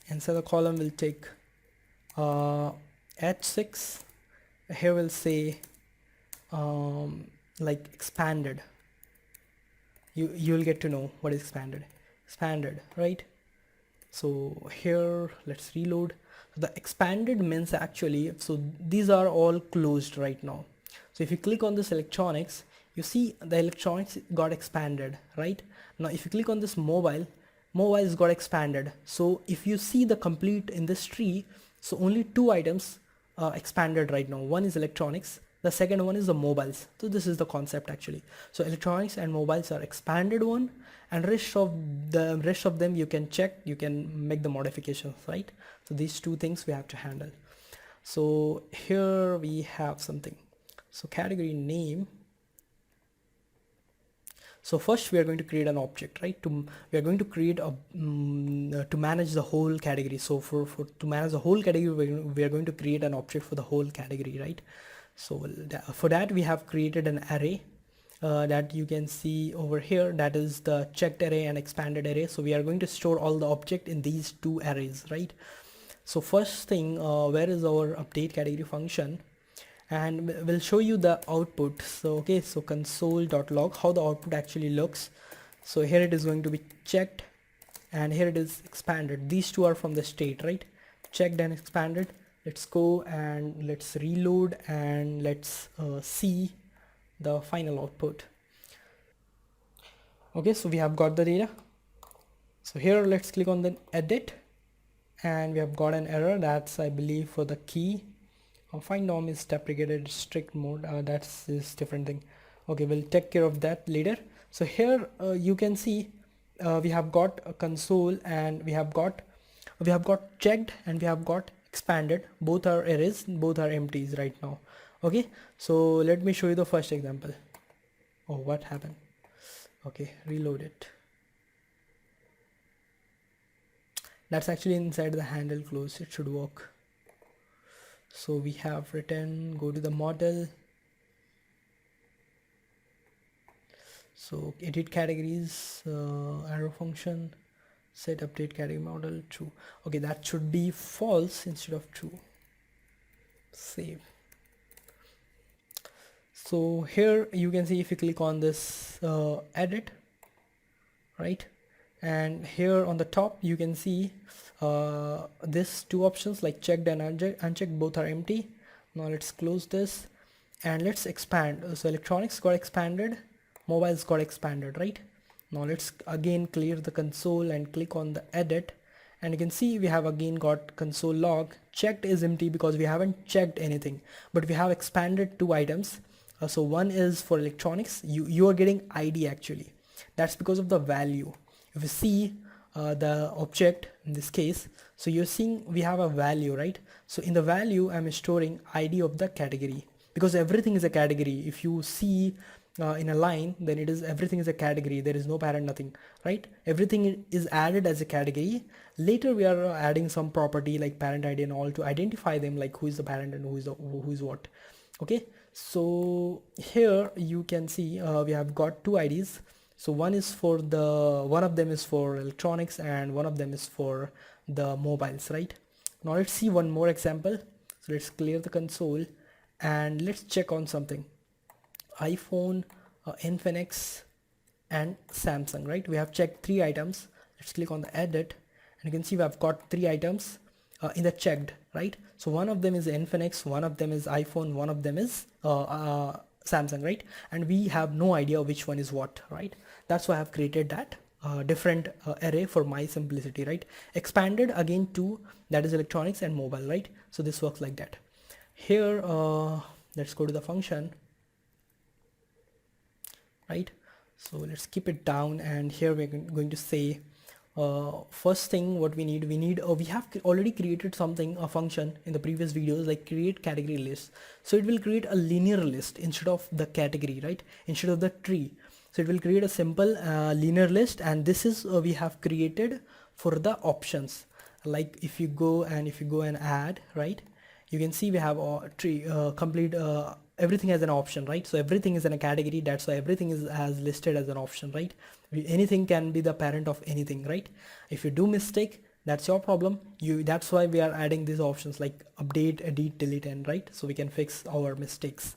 Inside the column we'll take h6. Here we'll say like expanded. You'll get to know what is expanded, right? So here let's reload. The expanded means actually, so these are all closed right now. So if you click on this electronics, you see the electronics got expanded, right? Now if you click on this mobiles got expanded. So if you see the complete in this tree, so only two items expanded right now. One is electronics, the second one is the mobiles. So this is the concept actually. So electronics and mobiles are expanded one, and rest of them you can check, you can make the modifications, right? So these two things we have to handle. So here we have something. So category name. So first we are going to create an object, right? We are going to create a to manage the whole category. So for to manage the whole category, we are going to create an object for the whole category, right? So for that we have created an array that you can see over here. That is the checked array and expanded array. So we are going to store all the object in these two arrays, right? So first thing, where is our update category function? And we'll show you the output. So okay, so console.log, how the output actually looks. So here it is going to be checked, and here it is expanded. These two are from the state, right? Checked and expanded. Let's go and let's reload and let's see the final output. Okay, so we have got the data. So here let's click on the edit, and we have got an error. That's, I believe, for the key. Find DOM is deprecated strict mode. That's this different thing. Okay, we'll take care of that later. So here you can see we have got a console, and we have got checked, and we have got expanded. Both are arrays, both are empties right now. Okay, so let me show you the first example. Oh, what happened? Okay, reload it. That's actually inside the handle close. It should work. So we have written, go to the model. So edit categories, arrow function, set update category model, true. Okay, that should be false instead of true. Save. So here you can see, if you click on this edit, right, and here on the top you can see this two options like checked and unchecked, both are empty. Now let's close this and let's expand. So electronics got expanded, mobiles got expanded, right? Now let's again clear the console and click on the edit, and you can see we have again got console log. Checked is empty because we haven't checked anything, but we have expanded two items. So one is for electronics. You are getting ID actually. That's because of the value. If you see the object in this case, so you're seeing we have a value, right? So in the value I'm storing ID of the category, because everything is a category. If you see in a line, then it is everything is a category. There is no parent, nothing, right? Everything is added as a category. Later we are adding some property like parent ID and all to identify them, like who is the parent and who is what. Okay, so here you can see we have got two IDs. So one of them is for electronics and one of them is for the mobiles, right? Now let's see one more example. So let's clear the console and let's check on something. iPhone, Infinix and Samsung, right? We have checked three items. Let's click on the edit, and you can see we have got three items in the checked, right? So one of them is Infinix, one of them is iPhone, one of them is Samsung, right? And we have no idea which one is what, right? That's why I have created that different array for my simplicity, right? Expanded again to, that is electronics and mobile, right? So this works like that. Here let's go to the function, right? So let's keep it down, and here we're going to say first thing what we need, we have already created something, a function in the previous videos, like create category list. So it will create a linear list instead of the category, right? Instead of the tree. So it will create a simple linear list, and this is we have created for the options. Like if you go and add, right, you can see we have a tree complete everything as an option, right? So everything is in a category. That's why everything is as listed as an option, right? Anything can be the parent of anything, right? If you do mistake, that's your problem. That's why we are adding these options like update, edit, delete, and right, so we can fix our mistakes.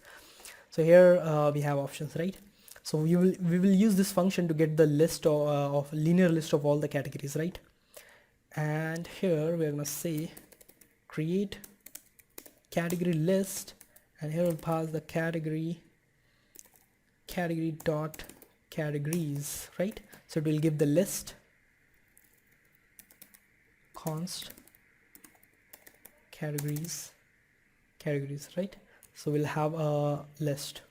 So here we have options, right? So we will use this function to get the list of linear list of all the categories, right? And here we're gonna say create category list, and here we'll pass the category dot categories, right? So it will give the list const categories, right? So we'll have a list.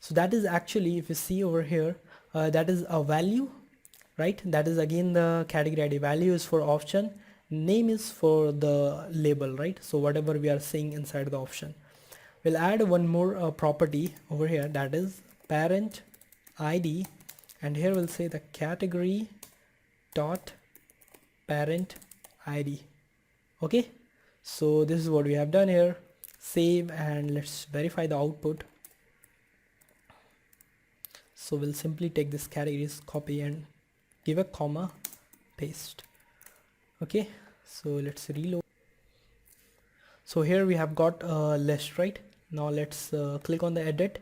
So that is actually, if you see over here, that is a value, right? That is again the category ID. Value is for option, name is for the label, right? So whatever we are seeing inside the option. We'll add one more property over here, that is parent ID, and here we'll say the category dot parent ID. Okay, so this is what we have done here. Save, and let's verify the output. So we'll simply take this categories, copy and give a comma, paste. Okay, so let's reload. So here we have got a list, right? Now let's click on the edit,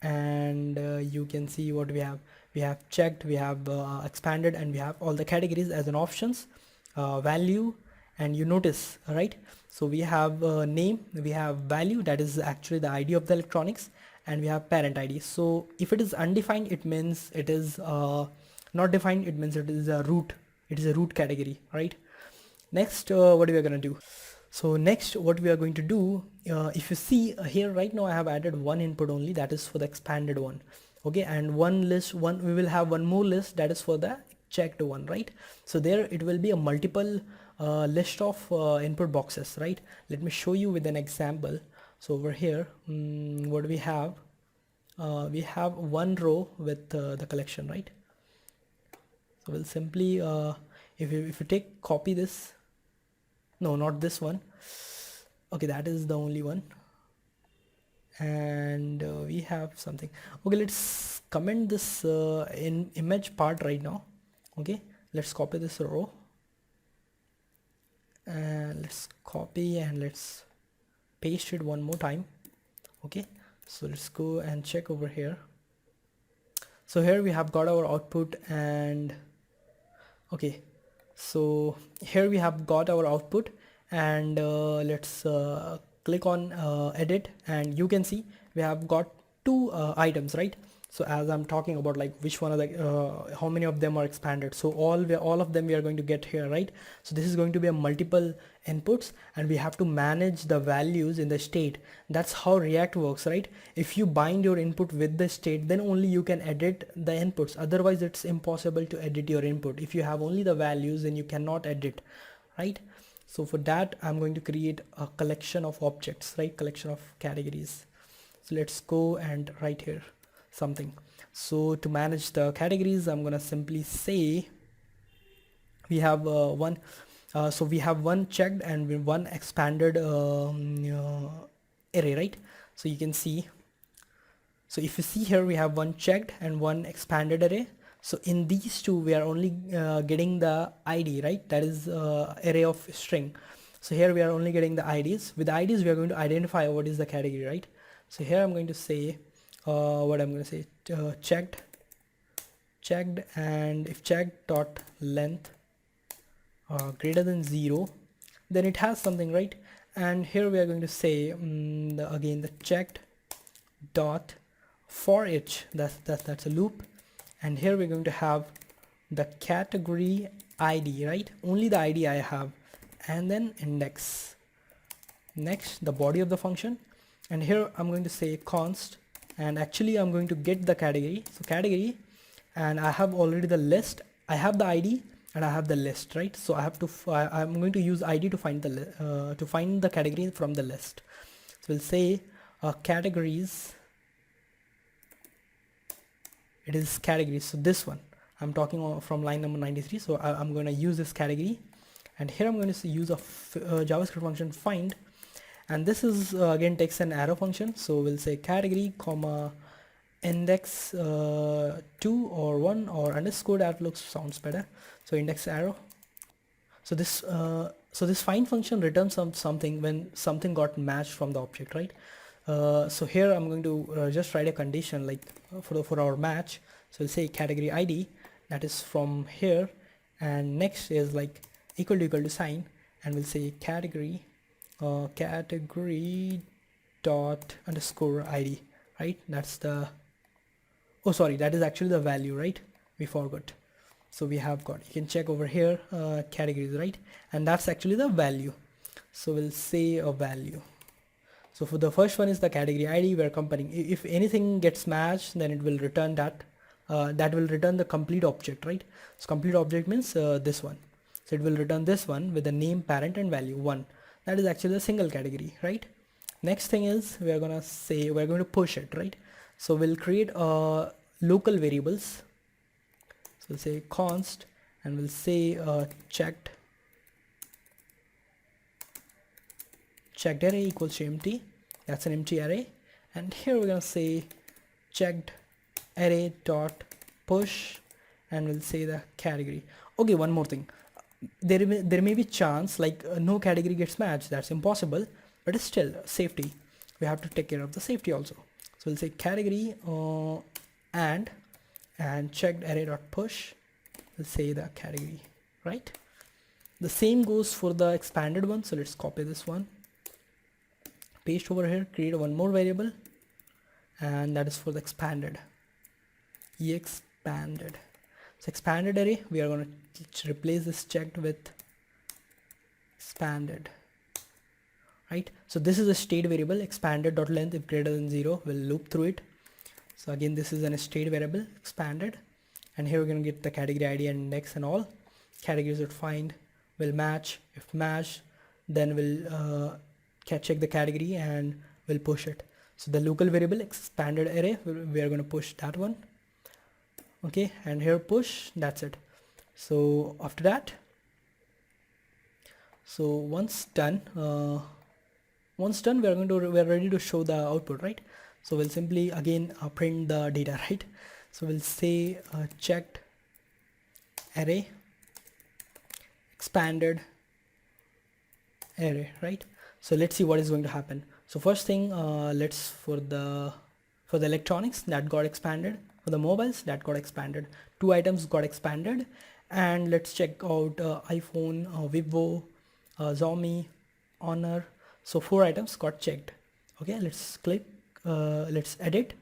and you can see what we have. We have checked, we have expanded, and we have all the categories as an options, value, and you notice, right? So we have name, we have value, that is actually the ID of the electronics, and we have parent ID. So if it is undefined, it means it is not defined, it means it is a root, it is a root category, right? Next, what we are going to do. So next, what we are going to do, if you see here right now, I have added one input only, that is for the expanded one. Okay, and one list, we will have one more list, that is for the checked one, right? So there it will be a multiple list of input boxes, right? Let me show you with an example. So over here, what we have one row with the collection, right? So we'll simply if you take copy this, no, not this one, okay, that is the only one, and we have something. Okay, let's comment this in image part right now. Okay, let's copy this row, and let's copy and let's paste it one more time. Okay, so let's go and check over here. So here we have got our output, and okay, so here we have got our output, and let's click on edit, and you can see we have got two items, right? So as I'm talking about like which one of the how many of them are expanded, so all of them we are going to get here, right? So this is going to be a multiple inputs, and we have to manage the values in the state. That's how React works, right? If you bind your input with the state, then only you can edit the inputs, otherwise it's impossible to edit your input. If you have only the values, then you cannot edit, right? So for that, I'm going to create a collection of objects, right? Collection of categories. So let's go and write here something. So to manage the categories, I'm gonna simply say we have so we have one checked and one expanded array, right? So you can see, so if you see here, we have one checked and one expanded array. So in these two, we are only getting the ID, right? That is array of string. So here we are only getting the IDs. With the IDs, we are going to identify what is the category, right? So here I'm going to say what I'm going to say, checked, and if checked dot length greater than 0, then it has something, right? And here we are going to say again the checked dot for each, that's a loop, and here we're going to have the category ID, right? Only the ID I have, and then index. Next, the body of the function, and here I'm going to say const, and actually I'm going to get the category. So category, and I have already the list, I have the ID and I have the list, right? So I have to I'm going to use ID to find the category from the list. So we'll say categories, it is categories. So this one I'm talking from line number 93. So I'm going to use this category, and here I'm going to use a JavaScript function find, and this is again takes an arrow function. So we'll say category comma index 2 or 1 or underscore, that looks sounds better. So index arrow. So this find function returns something when something got matched from the object, right? So here I'm going to just write a condition like for our match. So we'll say category ID, that is from here, and next is like equal to sign, and we'll say category category dot underscore id, right? That's the, oh sorry, that is actually the value, right? We forgot. So we have got, you can check over here, categories, right? And that's actually the value. So we'll say a value. So for the first one is the category ID, we're comparing. If anything gets matched, then it will return that. That will return the complete object, right? So complete object means this one. So it will return this one with the name, parent, and value 1. That is actually a single category, right? Next thing is we're gonna say we're going to push it, right? So we'll create local variables. So we'll say const, and we'll say checked array equals to empty. That's an empty array. And here we're gonna say checked array dot push, and we'll say the category. Okay, one more thing. There may be chance like no category gets matched. That's impossible, but it's still safety. We have to take care of the safety also. So we'll say category and checked array dot push. We'll say the category, right? The same goes for the expanded one. So let's copy this one, paste over here, create one more variable, and that is for the expanded. Expanded. So expanded array, we are going to replace this checked with expanded, right? So this is a state variable, expanded dot length if greater than 0 will loop through it. So again, this is an state variable, expanded, and here we're going to get the category ID and index and all. Categories that find will match. If match, then we'll check the category and we'll push it. So the local variable expanded array, we are going to push that one. Okay, and here push, that's it. So after that, so once done, we're ready to show the output, right? So we'll simply again print the data, right? So we'll say checked array expanded array, right? So let's see what is going to happen. So first thing, let's for the electronics that got expanded, for the mobiles that got expanded, 2 items got expanded, and let's check out iPhone, Vivo, Xiaomi, Honor. So 4 items got checked. Okay, let's click, let's edit,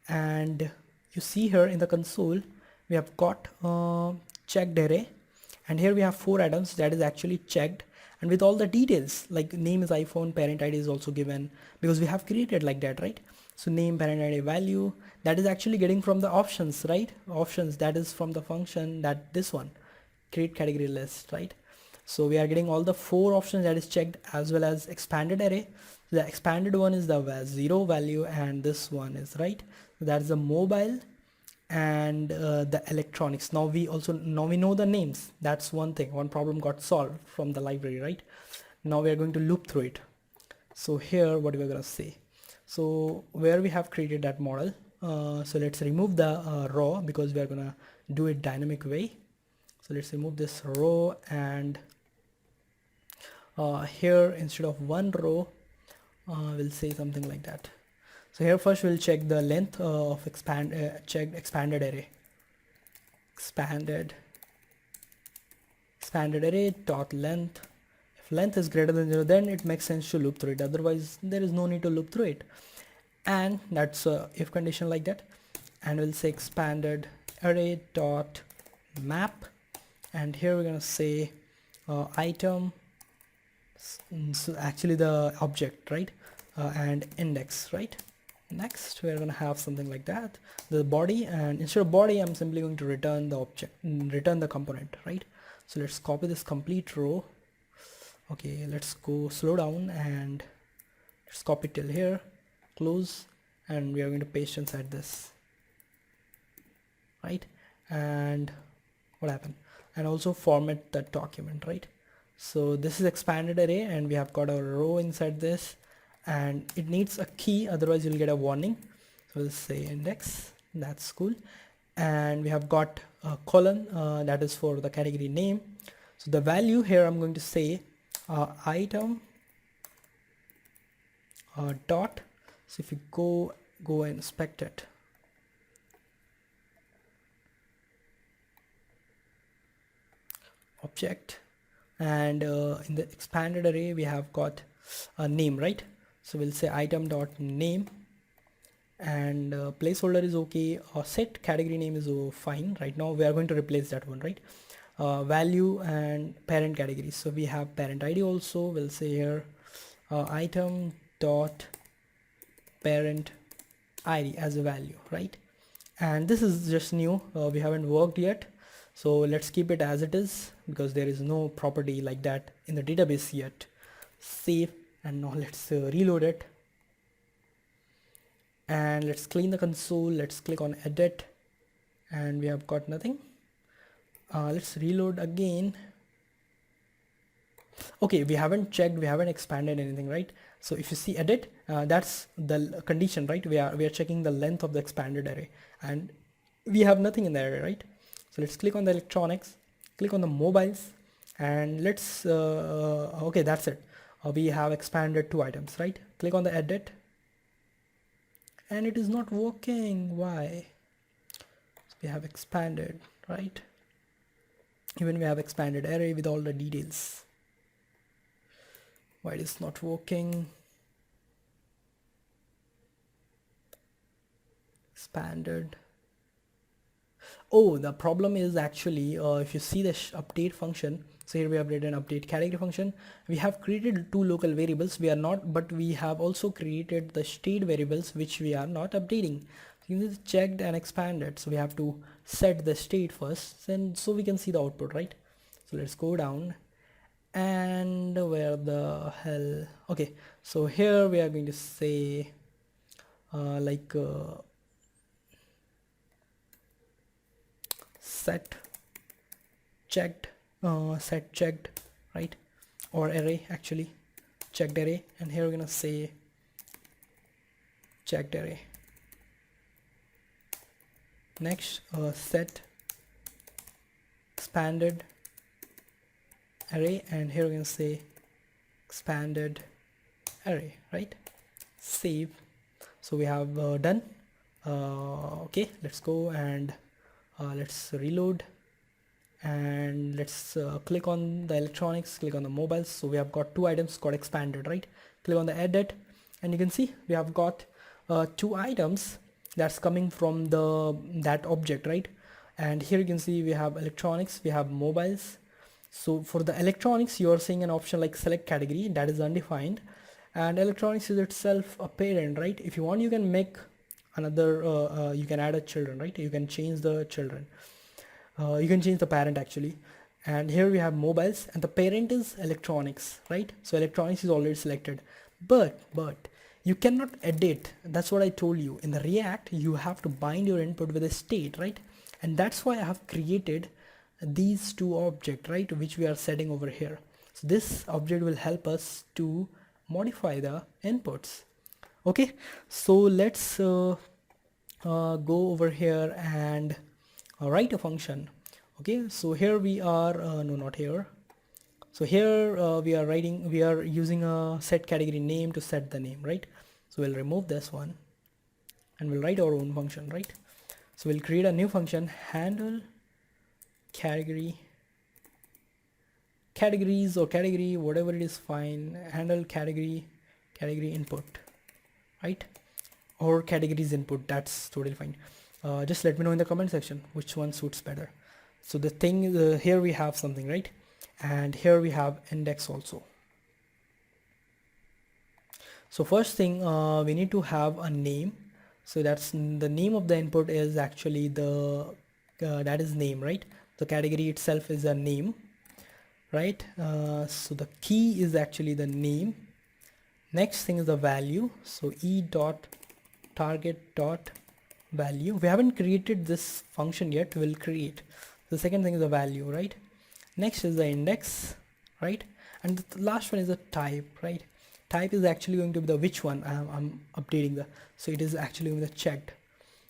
and you see here in the console we have got checked array, and here we have 4 items that is actually checked, and with all the details like name is iPhone, parent ID is also given because we have created like that, right? So name, parent ID, value, that is actually getting from the options, right? Options, that is from the function, that this one, create category list, right? So we are getting all the 4 options that is checked, as well as expanded array. The expanded one is the 0 value, and this one is, right? So that's the mobile and the electronics. Now we know the names. That's one thing, one problem got solved from the library, right? Now we are going to loop through it. So here what we're going to say, so where we have created that model, so let's remove the row because we are going to do it dynamic way. So let's remove this row, and here instead of one row we'll say something like that. So here first we'll check the length of check expanded array, expanded array dot length. If length is greater than 0, then it makes sense to loop through it, otherwise there is no need to loop through it. And that's a if condition like that, and we'll say expanded array dot map, and here we're gonna say item, so actually the object, right? And index, right? Next we're gonna have something like that, the body, and instead of body I'm simply going to return the object, return the component, right? So let's copy this complete row. Okay, let's go slow down and let's copy till here, close, and we are going to paste inside this, right? And what happened, and also format the document, right? So this is expanded array, and we have got a row inside this, and it needs a key, otherwise you'll get a warning. So we'll say index, that's cool, and we have got a colon, that is for the category name. So the value here I'm going to say item dot, so if you go and inspect it, object and in the expanded array we have got a name, right? So we'll say item dot name, and placeholder is okay, set category name is fine. Right now we are going to replace that one, right? Value and parent category, so we have parent ID also. We'll say here item dot parent ID as a value, right? And this is just new, we haven't worked yet, so let's keep it as it is because there is no property like that in the database yet. Save, and now let's reload it, and let's clean the console. Let's click on edit, and we have got nothing. Let's reload again. Okay, we haven't checked, we haven't expanded anything, right? So if you see edit, that's the condition, right? We are checking the length of the expanded array, and we have nothing in the array, right? So let's click on the electronics, click on the mobiles, and let's okay, that's it. We have expanded 2 items, right? Click on the edit, and it is not working. Why? So we have expanded, right? Even we have expanded array with all the details. Why it is not working? Expanded. Oh, the problem is actually if you see the update function, so here we have written update category function. We have created 2 local variables, we are not, but we have also created the state variables which we are not updating. You need to checked and expanded, so we have to set the state first, and so we can see the output, right? So let's go down, and where the hell, okay, so here we are going to say set checked, set checked, right? Or array, actually checked array, and here we're gonna say checked array. Next set expanded array, and here we're gonna say expanded array, right? Save. So we have done. Okay, let's go and let's reload, and let's click on the electronics, click on the mobiles. So we have got 2 items got expanded, right? Click on the edit, and you can see we have got 2 items that's coming from that object, right? And here you can see we have electronics, we have mobiles. So for the electronics, you are seeing an option like select category, that is undefined, and electronics is itself a parent, right? If you want, you can make another you can add a children, right? You can change the children, you can change the parent actually. And here we have mobiles, and the parent is electronics, right? So electronics is already selected, but you cannot edit. That's what I told you. In the React, you have to bind your input with a state, right? And that's why I have created these 2 objects, right, which we are setting over here. So this object will help us to modify the inputs. Okay, so let's go over here and write a function. Okay, so here we are no, not here. So here we are using a set category name to set the name, right? So we'll remove this one and we'll write our own function, right? So we'll create a new function, handle categories or category, whatever it is, fine. Handle category input, right? Or categories input, that's totally fine. Just let me know in the comment section which one suits better. So the thing is, here we have something, right? And here we have index also. So first thing, we need to have a name. So that's the name of the input is actually the that is name, right? The category itself is a name, right? So the key is actually the name. Next thing is the value. So e dot target dot value. We haven't created this function yet, we'll create. The second thing is the value, right? Next is the index, right? And the last one is the type, right? Type is actually going to be the which one I'm updating so it is actually going to be the checked.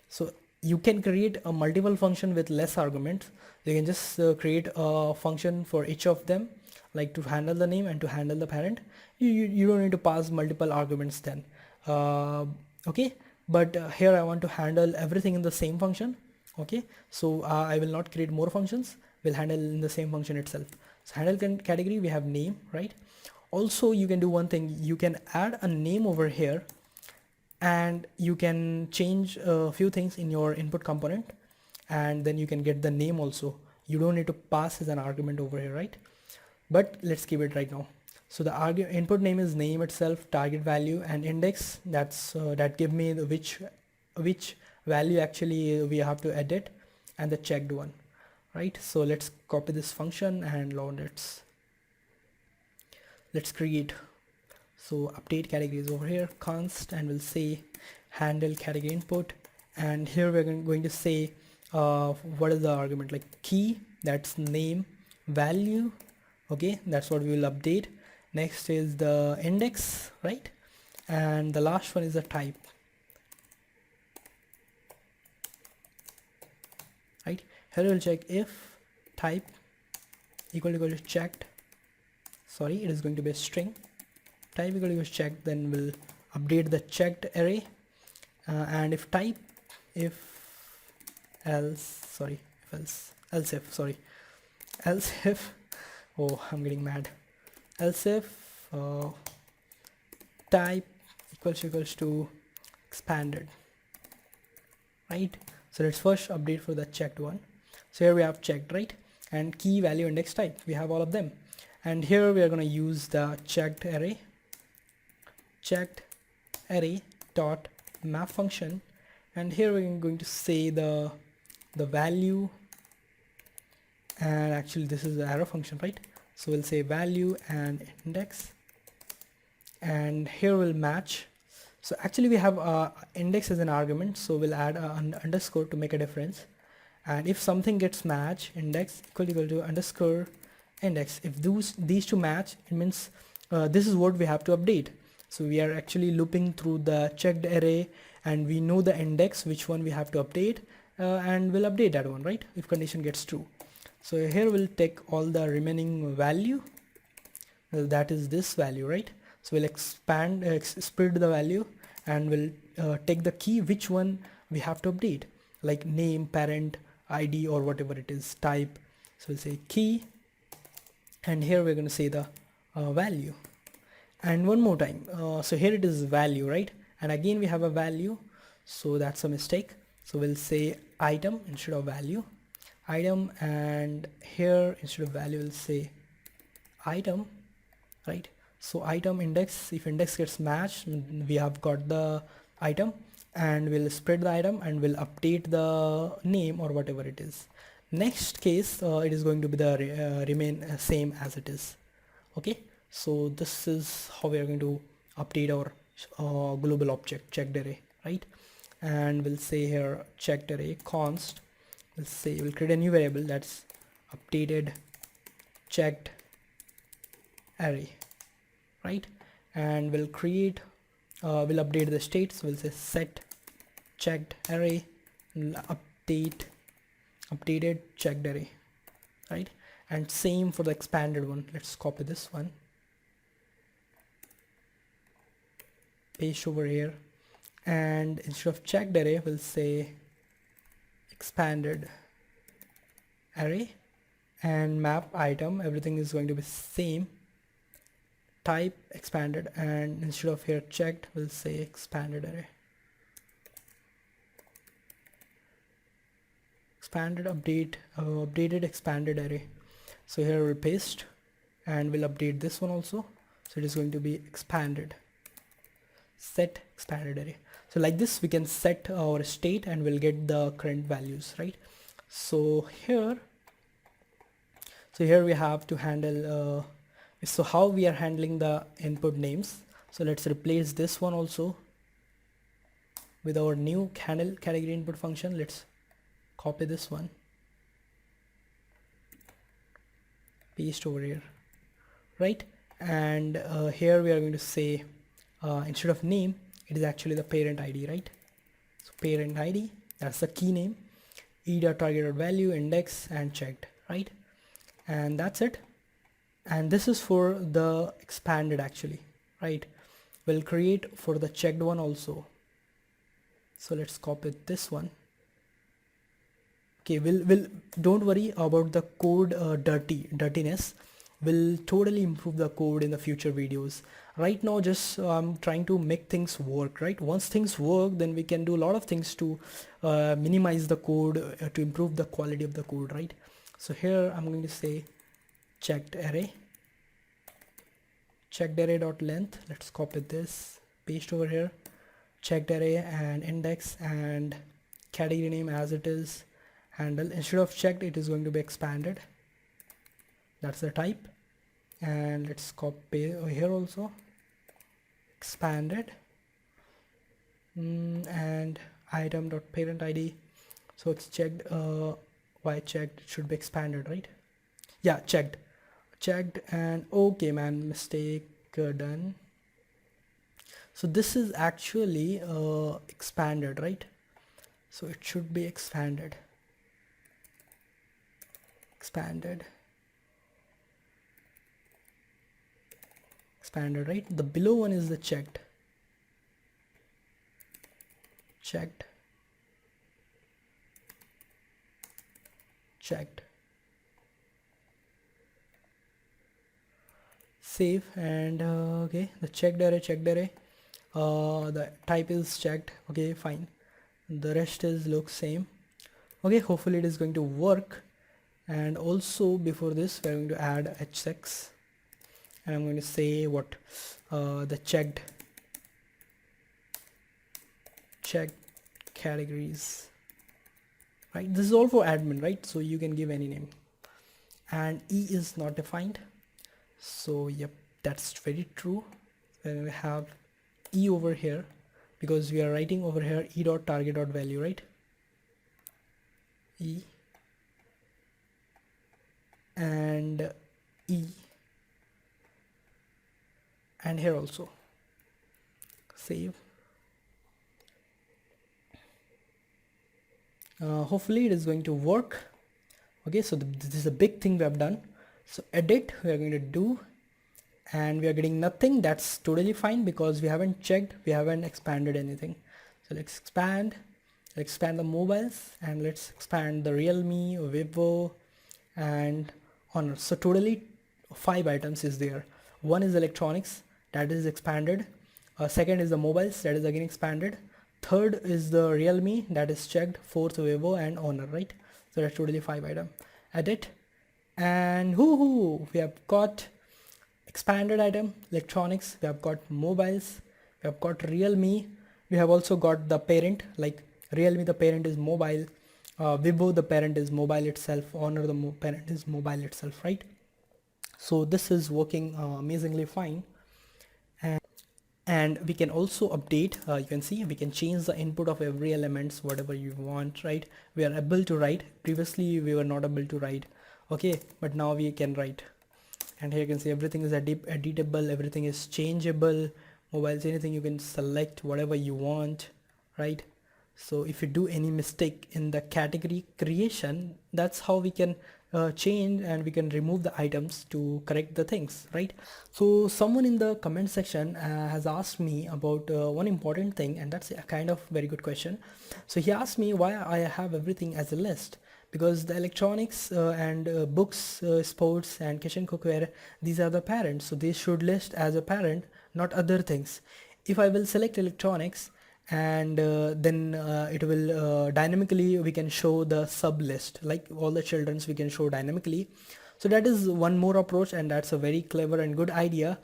So you can create a multiple function with less arguments. You can just create a function for each of them, like to handle the name and to handle the parent. You don't need to pass multiple arguments then. Okay, but here I want to handle everything in the same function. Okay, so I will not create more functions. will handle in the same function itself. So handle category, we have name, right? Also you can do one thing, you can add a name over here and you can change a few things in your input component, and then you can get the name also. You don't need to pass as an argument over here, right? But let's keep it right now. So the input name is name itself, target value, and index. That give me the which value actually we have to edit, and the checked one, right? So let's copy this function and let's create. So update categories over here, const, and we'll say handle category input, and here we're going to say what is the argument, like key, that's name, value, okay, that's what we will update. Next is the index, right? And the last one is the type, right? Here we'll check if type equal to checked, sorry, it is going to be a string, type equal to checked, then we'll update the checked array, and if type, if else if oh, I'm getting mad, else if type equals to expanded, right? So let's first update for the checked one. So here we have checked, right? And key, value, index, type, we have all of them. And here we are going to use the checked array dot map function, and here we're going to say the value, and actually this is the arrow function, right? So we'll say value and index, and here we'll match. So actually we have index as an argument, so we'll add an underscore to make a difference. And if something gets match, index equal to underscore index, if these two match, it means this is what we have to update. So we are actually looping through the checked array, and we know the index which one we have to update, and we'll update that one, right, if condition gets true. So here we'll take all the remaining value, that is this value, right? So we'll expand split the value, and we'll take the key which one we have to update, like name, parent, ID, or whatever it is, type. So we'll say key, and here we're going to say the value. And one more time, so here it is value, right? And again we have a value, so that's a mistake. So we'll say item instead of value, item, and here instead of value we'll say item, right? So item index, if index gets matched, we have got the item, and we'll spread the item, and we'll update the name or whatever it is. Next case, it is going to be the remain same as it is. Okay, so this is how we are going to update our global object checked array, right? And we'll say here checked array const, we'll create a new variable, that's updated checked array, right? And we'll create we'll update the state, so we'll say set checked array, updated checked array, right? And same for the expanded one. Let's copy this one, paste over here, and instead of checked array we'll say expanded array, and map item, everything is going to be same, type expanded, and instead of here checked we'll say expanded array, expanded updated expanded array. So here we'll paste, and we'll update this one also, so it is going to be expanded, set expanded array. So like this we can set our state, and we'll get the current values, right? So here we have to handle so how we are handling the input names. So let's replace this one also with our new handle category input function. Let's copy this one, paste over here, right? And here we are going to say instead of name, it is actually the parent ID, right? So parent ID, that's the key name, target value, index, and checked, right? And that's it. And this is for the expanded actually, right? We'll create for the checked one also. So let's copy this one, Okay, will don't worry about the code dirtiness. Will totally improve the code in the future videos. Right now, just I'm trying to make things work. Right, once things work, then we can do a lot of things to minimize the code, to improve the quality of the code. Right. So here I'm going to say checked array, checked array dot length. Let's copy this, paste over here, checked array and index and category name as it is. Handle, instead of checked it is going to be expanded. That's the type. And let's copy over here also, expanded. And item dot parent id, so it's checked. Why checked? It should be expanded, right? Yeah, checked. And okay man, mistake done. So this is actually expanded, right? So it should be expanded, right? The below one is the checked. Save. And okay, the checked array, the type is checked. Okay, fine, the rest is looks same. Okay, hopefully it is going to work. And also before this we're going to add h6, and I'm going to say what, the checked categories, right? This is all for admin, right? So you can give any name. And e is not defined, so yep, that's very true. Then we have e over here because we are writing over here e dot target dot value, right? E and e, and here also. Save. Hopefully it is going to work. Okay, so this is a big thing we have done. So edit we are going to do, and we are getting nothing. That's totally fine because we haven't checked, we haven't expanded anything. So let's expand the mobiles, and let's expand the Realme, Vivo and Honor. So totally 5 items is there. One is electronics, that is expanded. Second is the mobiles, that is again expanded. Third is the Realme, that is checked. Fourth Vivo and Honor, right? So that's totally 5 item. Edit, and we have got expanded item, electronics, we have got mobiles, we have got Realme, we have also got the parent, like Realme the parent is mobile, Vivo the parent is mobile itself, Honor the parent is mobile itself, right? So this is working amazingly fine. And we can also update, you can see we can change the input of every elements whatever you want, right? We are able to write, previously we were not able to write, okay, but now we can write. And here you can see everything is editable, everything is changeable, mobiles, anything you can select whatever you want, right? So if you do any mistake in the category creation, that's how we can change, and we can remove the items to correct the things, right? So someone in the comment section has asked me about one important thing, and that's a kind of very good question. So he asked me why I have everything as a list, because the electronics and books, sports and kitchen cookware, these are the parents, so they should list as a parent, not other things. If I will select electronics, and then it will dynamically we can show the sub list, like all the children's we can show dynamically. So that is one more approach, and that's a very clever and good idea.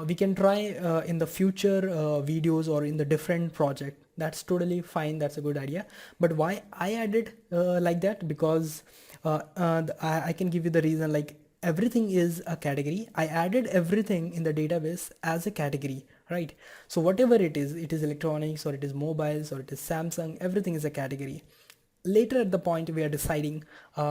We can try in the future videos or in the different project. That's totally fine, that's a good idea. But why I added like that, because I can give you the reason. Like everything is a category, I added everything in the database as a category, right? So whatever it is electronics or it is mobiles or it is Samsung, everything is a category. Later at the point we are deciding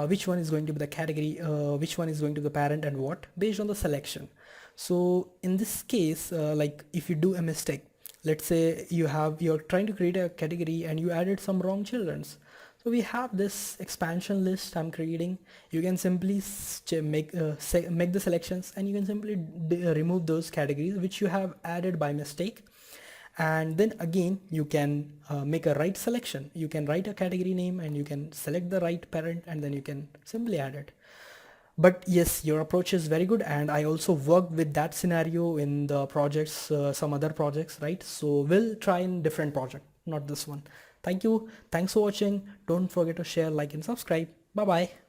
which one is going to be the category, which one is going to be the parent and what, based on the selection. So in this case, like if you do a mistake, let's say you're trying to create a category and you added some wrong children's. So we have this expansion list I'm creating. You can simply make the selections, and you can simply remove those categories which you have added by mistake. and then again you can make a right selection. You can write a category name and you can select the right parent, and then you can simply add it. But yes, your approach is very good, and I also worked with that scenario in the projects, some other projects, right? So we'll try in different project, not this one. Thank you. Thanks for watching. Don't forget to share, like, and subscribe. Bye bye.